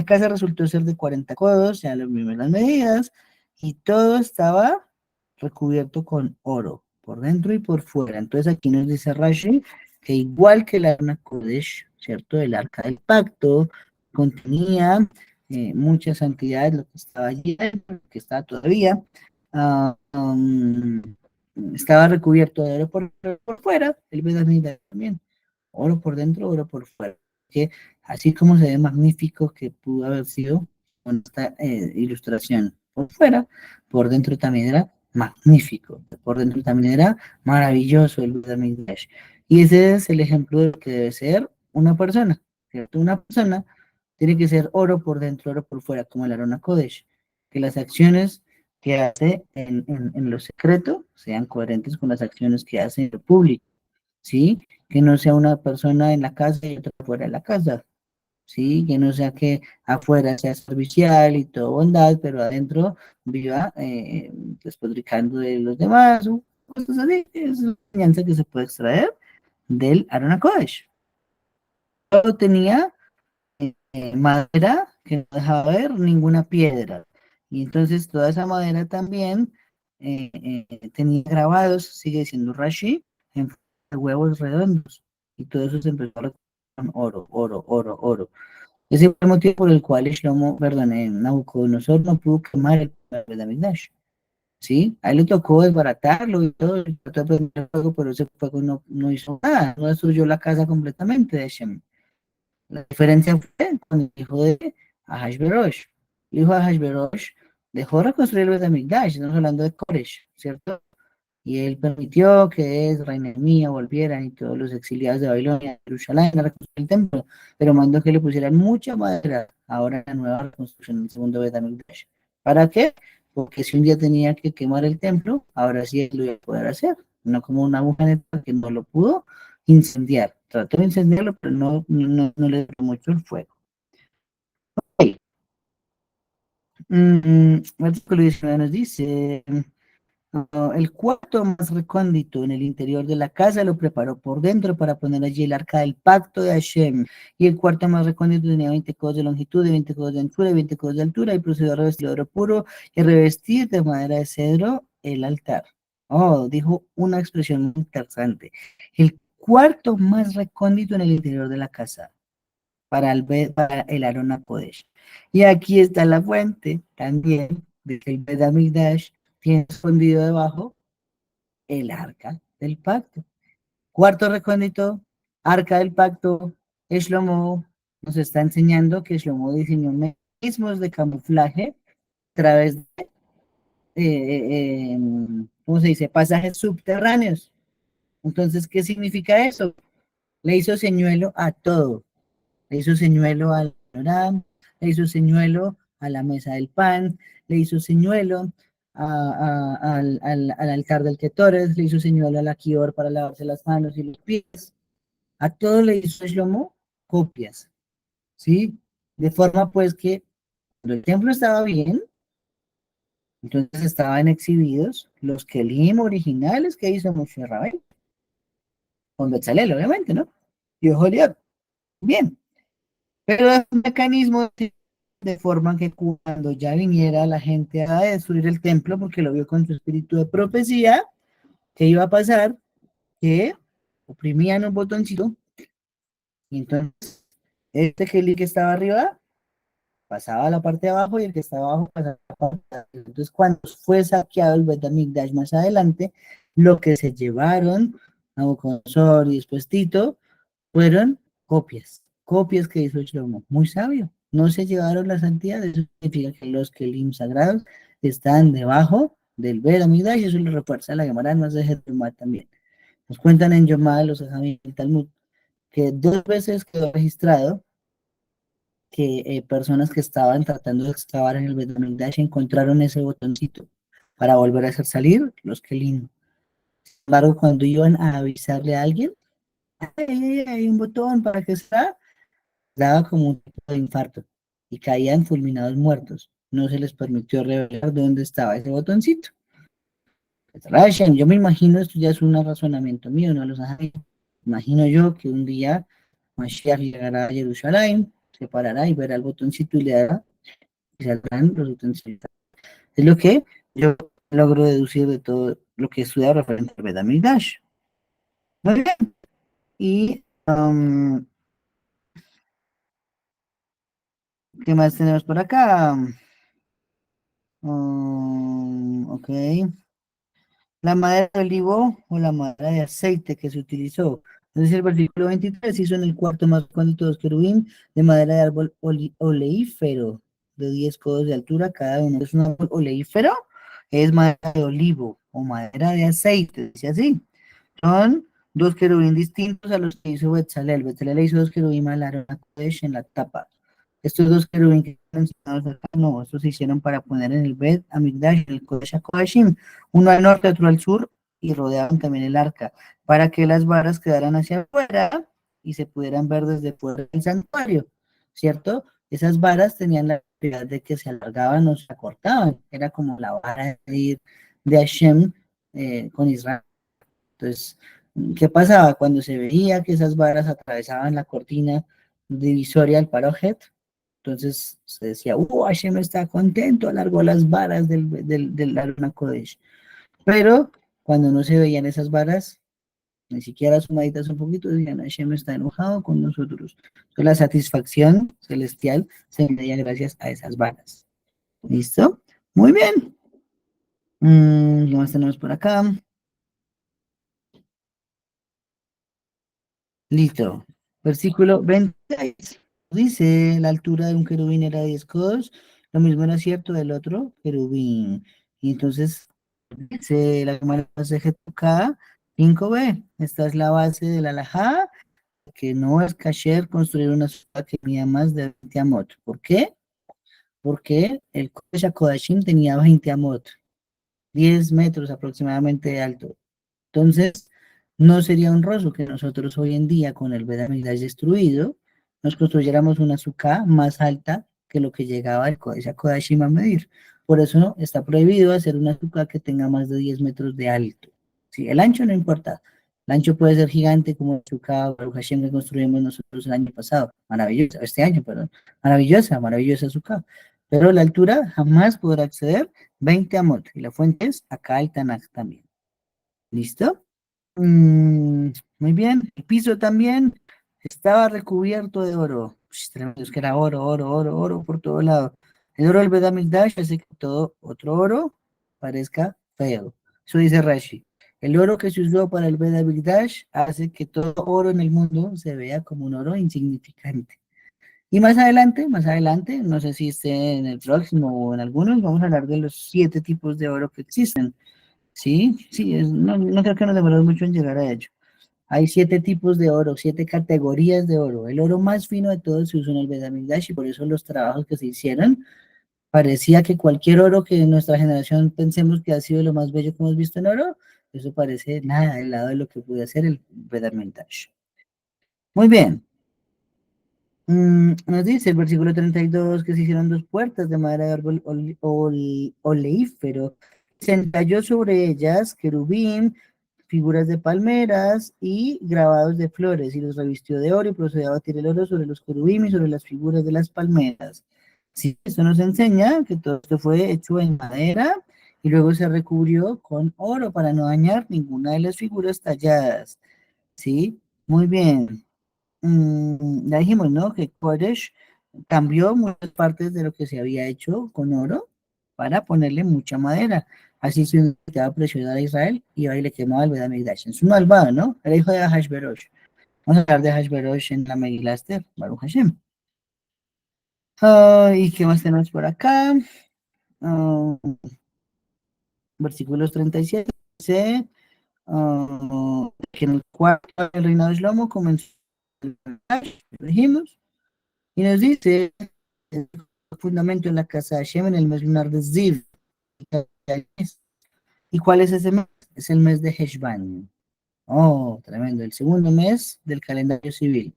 Speaker 1: casa resultó ser de 40 codos, ya las mismas medidas, y todo estaba recubierto con oro, por dentro y por fuera. Entonces aquí nos dice Rashi que igual que la Arna Kodesh, ¿cierto? El arca del pacto contenía muchas santidades, lo que estaba allí, lo que está todavía. ah, um, Estaba recubierto de oro por fuera, el Vedamida también, oro por dentro, oro por fuera. Que así como se ve magnífico que pudo haber sido con esta ilustración por fuera, por dentro también era magnífico, por dentro también era maravilloso el Vedamida. Y ese es el ejemplo de lo que debe ser una persona, ¿cierto? Una persona tiene que ser oro por dentro, oro por fuera, como el Arona Kodesh, que las acciones que hace en lo secreto sean coherentes con las acciones que hace en lo público, ¿sí? Que no sea una persona en la casa y otra fuera de la casa, ¿sí? Que no sea que afuera sea servicial y todo bondad, pero adentro viva despotricando de los demás, o cosas así. Es una enseñanza que se puede extraer del Arona Kodesh. Todo tenía madera que no dejaba ver ninguna piedra. Y entonces toda esa madera también tenía grabados, sigue siendo Rashi, en forma de huevos redondos. Y todo eso se empezó a recoger con oro, oro, oro, oro. Ese fue el motivo por el cual Shlomo, perdón, Nabucodonosor no pudo quemar el Betamigdash. ¿Sí? A él le tocó desbaratarlo y todo, y trató de prender fuego, pero ese fuego no hizo nada, no destruyó la casa completamente de Shem. La diferencia fue con el hijo de Ahashverosh. El hijo de Ahashverosh dejó reconstruir el Betamigdash, estamos hablando de Koresh, ¿cierto? Y él permitió que Ezra y Nehemías volvieran y todos los exiliados de Babilonia, de Jerusalén, a reconstruir el templo, pero mandó que le pusieran mucha madera ahora en la nueva reconstrucción del segundo Betamigdash. ¿Para qué? Porque si un día tenía que quemar el templo, ahora sí él lo iba a poder hacer. no como una aguja negra que no lo pudo incendiar. Trató de incendiarlo, pero no le dio mucho el fuego. Ok. El artículo 19 nos dice, el cuarto más recóndito en el interior de la casa lo preparó por dentro para poner allí el arca del pacto de Hashem. Y el cuarto más recóndito tenía 20 codos de longitud, de 20 codos de anchura y 20 codos de altura, y procedió a revestir de oro puro y a revestir de madera de cedro el altar. Oh, dijo una expresión muy interesante. El cuarto más recóndito en el interior de la casa para el Arona Kodesh. Y aquí está la fuente también de que el Bet Hamikdash tiene escondido debajo el arca del pacto. Cuarto recóndito, arca del pacto. Shlomo nos está enseñando que Shlomo diseñó mecanismos de camuflaje a través de, ¿cómo se dice? Pasajes subterráneos. Entonces, ¿qué significa eso? Le hizo señuelo a todo. Le hizo señuelo al Abraham, le hizo señuelo a la mesa del pan, le hizo señuelo al altar del Ketores, le hizo señuelo al Akior para lavarse las manos y los pies. A todo le hizo Shlomo copias, ¿sí? De forma pues que cuando el templo estaba bien, entonces estaban exhibidos los Kelim originales que hizo Moshe Rabbeinu, con Betzalel, obviamente, ¿no? Y Oholiab, bien. Pero es un mecanismo de forma que cuando ya viniera la gente a destruir el templo, porque lo vio con su espíritu de profecía, ¿qué iba a pasar? Que oprimían un botoncito y entonces este que estaba arriba pasaba a la parte de abajo y el que estaba abajo pasaba a la parte de arriba. Entonces, cuando fue saqueado el Bet HaMikdash más adelante, lo que se llevaron Nabucodonosor y después Tito fueron copias que hizo Shlomo. Muy sabio. No se llevaron la santidad, eso significa que los Kelim sagrados están debajo del Bet HaMikdash y eso lo refuerza la Gemara más de Yomá también. Nos cuentan en Yomá, los Ajamim y Talmud, que 2 veces quedó registrado que personas que estaban tratando de excavar en el Bet HaMikdash encontraron ese botoncito para volver a hacer salir los Kelim. Sin embargo, cuando iban a avisarle a alguien, hay un botón para que está, daba como un tipo de infarto y caían fulminados muertos. No se les permitió revelar dónde estaba ese botoncito. Rashan, yo me imagino, esto ya es un razonamiento mío, no los hay. Imagino yo que un día Mashiach llegará a Jerusalén, se parará y verá el botoncito y le dará y saldrán los utensilios. Es lo que yo logro deducir de todo lo que he estudiado referente al Bedamidash. Muy bien. Y, ¿qué más tenemos por acá? Ok. La madera de olivo o la madera de aceite que se utilizó. Entonces el versículo 23 hizo en el cuarto más recóndito dos querubín de madera de árbol oleífero de 10 codos de altura cada uno. Es un árbol oleífero, es madera de olivo o madera de aceite, dice así. Son dos querubín distintos a los que hizo Betzalel. Betzalel le hizo dos querubín al Aarón Kodesh en la tapa. Estos dos querubín que están mencionados acá, no, estos se hicieron para poner en el Bet Hamikdash, en el Kodesh HaKodashim, uno al norte, otro al sur, y rodeaban también el arca, para que las varas quedaran hacia afuera y se pudieran ver desde fuera del santuario, ¿cierto? Esas varas tenían la propiedad de que se alargaban o se acortaban, era como la vara de ir de Hashem con Israel. Entonces, ¿qué pasaba? Cuando se veía que esas varas atravesaban la cortina divisoria del parojet, entonces se decía, Hashem está contento, alargó las varas del Arona Kodesh. Pero cuando no se veían esas varas, ni siquiera sumaditas un poquito, decían, Hashem está enojado con nosotros. Entonces, la satisfacción celestial se medía gracias a esas varas. ¿Listo? Muy bien. ¿Qué más tenemos por acá? Listo. Versículo 26. Dice, la altura de un querubín era 10 codos, lo mismo era cierto del otro querubín. Y entonces, dice la Gemara K 5b, esta es la base de la halajá, que no es kasher construir una ciudad que mida más de 20 amot. ¿Por qué? Porque el Kodesh HaKodashim tenía 20 amot, 10 metros aproximadamente de alto. Entonces, no sería honroso que nosotros hoy en día, con el Beth Amikdash destruido, nos construyéramos una sukkah más alta que lo que llegaba el Kodesh HaKodashim a medir. Por eso no, está prohibido hacer una sukkah que tenga más de 10 metros de alto. Sí, el ancho no importa. El ancho puede ser gigante como la sukkah Baruch Hashem que construimos nosotros el año pasado. Maravillosa, este año, perdón. Maravillosa, maravillosa sukkah. Pero la altura jamás podrá exceder 20 amot. Y la fuente es acá el Tanakh también. ¿Listo? Muy bien. El piso también estaba recubierto de oro. Tremendo, es que era oro, oro, oro, oro por todo lado. El oro del Beth Amikdash hace que todo otro oro parezca feo. Eso dice Rashi. El oro que se usó para el Beth Amikdash hace que todo oro en el mundo se vea como un oro insignificante. Y más adelante, no sé si esté en el próximo o en algunos, vamos a hablar de los 7 tipos de oro que existen. Sí, sí, no, no creo que nos demoremos mucho en llegar a ello. Hay 7 tipos de oro, 7 categorías de oro. El oro más fino de todos se usa en el Beth Amikdash y por eso los trabajos que se hicieron, parecía que cualquier oro que en nuestra generación pensemos que ha sido lo más bello que hemos visto en oro, eso parece nada al lado de lo que puede hacer el Beth Amikdash. Muy bien. Nos dice el versículo 32 que se hicieron 2 puertas de madera de árbol oleífero. Se entalló sobre ellas querubín, figuras de palmeras y grabados de flores, y los revistió de oro y procedió a batir el oro sobre los querubín y sobre las figuras de las palmeras. Sí, esto nos enseña que todo esto fue hecho en madera y luego se recubrió con oro para no dañar ninguna de las figuras talladas. Sí, muy bien. Ya dijimos, ¿no? Que Kodesh cambió muchas partes de lo que se había hecho con oro para ponerle mucha madera. Así se intentaba presionar a Israel y ahí le quemaba el Beth Amikdash. Es un malvado, ¿no? Era hijo de Ahashverosh. Vamos a hablar de Ahashverosh en la Megilá Esther, Baruch Hashem. ¿Y qué más tenemos por acá? Ah, versículos 37 dice que en el cuarto del reinado de Shlomo comenzó lo dijimos, y nos dice el fundamento en la casa de Hashem en el mes lunar de Ziv. ¿Y cuál es ese mes? Es el mes de Heshvan. Oh, tremendo. El segundo mes del calendario civil.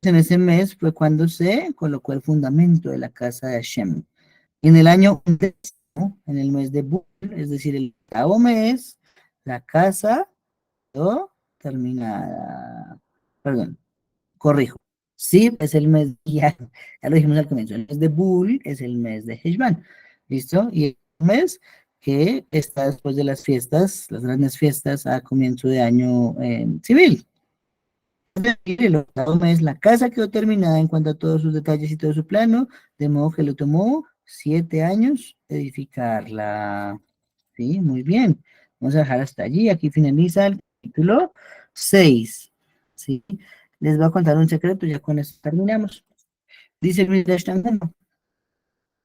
Speaker 1: En ese mes fue cuando se colocó el fundamento de la casa de Hashem. En el año undécimo, en el mes de Bul, es decir, el octavo mes, la casa quedó terminada. Perdón, corrijo. Sí, es el mes, ya lo dijimos al comienzo, el mes de Bul es el mes de Heshvan, ¿listo? Y el mes que está después de las fiestas, las grandes fiestas a comienzo de año civil. El octavo mes, la casa quedó terminada en cuanto a todos sus detalles y todo su plano, de modo que le tomó 7 años edificarla. Sí, muy bien. Vamos a dejar hasta allí. Aquí finaliza el capítulo 6. Sí, les voy a contar un secreto, ya con esto terminamos. Dice el Midrash Tanhuma,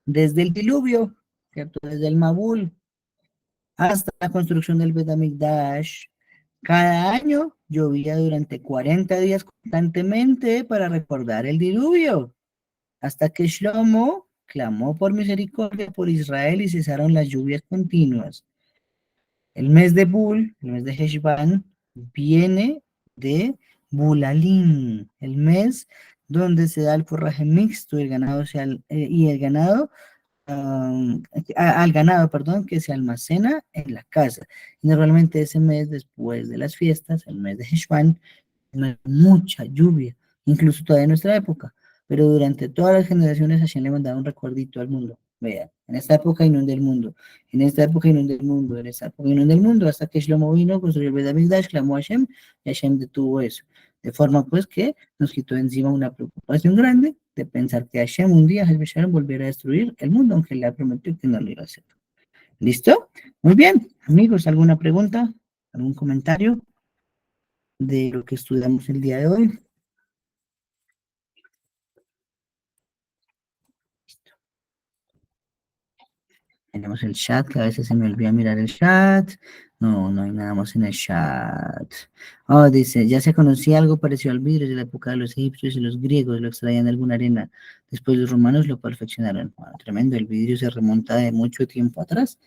Speaker 1: desde el diluvio, ¿cierto? Desde el Mabul hasta la construcción del Bet HaMikdash, cada año llovía durante 40 días constantemente para recordar el diluvio, hasta que Shlomo clamó por misericordia por Israel y cesaron las lluvias continuas. El mes de Bul, el mes de Heshvan, viene de Bulalim, el mes donde se da el forraje mixto y el ganado, al ganado, perdón, que se almacena en la casa. Y normalmente ese mes después de las fiestas, el mes de Heshvan, no hay mucha lluvia, incluso todavía en nuestra época, pero durante todas las generaciones Hashem le mandaba un recuerdito al mundo. Vean, en esta época inundé el mundo, en esta época inundé el mundo, en esta época inundé el mundo, hasta que Shlomo vino, construyó el Bet HaMikdash, clamó a Hashem, y Hashem detuvo eso. De forma pues que nos quitó encima una preocupación grande de pensar que Hashem un día Hashem volviera a destruir el mundo, aunque le ha prometido que no lo iba a hacer. ¿Listo? Muy bien, amigos, ¿alguna pregunta? ¿Algún comentario de lo que estudiamos el día de hoy? Tenemos el chat, que a veces se me olvida mirar el chat. No, no hay nada más en el chat. Oh, dice, ya se conocía algo parecido al vidrio de la época de los egipcios y los griegos, lo extraían de alguna arena. Después los romanos lo perfeccionaron. Tremendo, el vidrio se remonta de mucho tiempo atrás.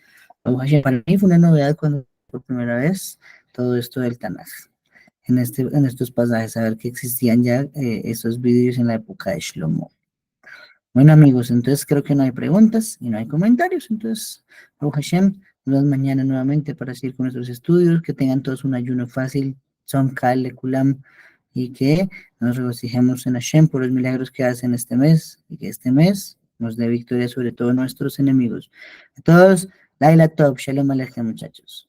Speaker 1: Para mí fue una novedad cuando por primera vez todo esto del Tanaj. En estos pasajes, a ver que existían ya esos vídeos en la época de Shlomo. Bueno, amigos, entonces creo que no hay preguntas y no hay comentarios. Entonces, Baruch Hashem, nos vemos mañana nuevamente para seguir con nuestros estudios. Que tengan todos un ayuno fácil, son Kal, Kulam, y que nos regocijemos en Hashem por los milagros que hacen este mes y que este mes nos dé victoria sobre todos nuestros enemigos. A todos, Laila Top, Shalom Aleichem, muchachos.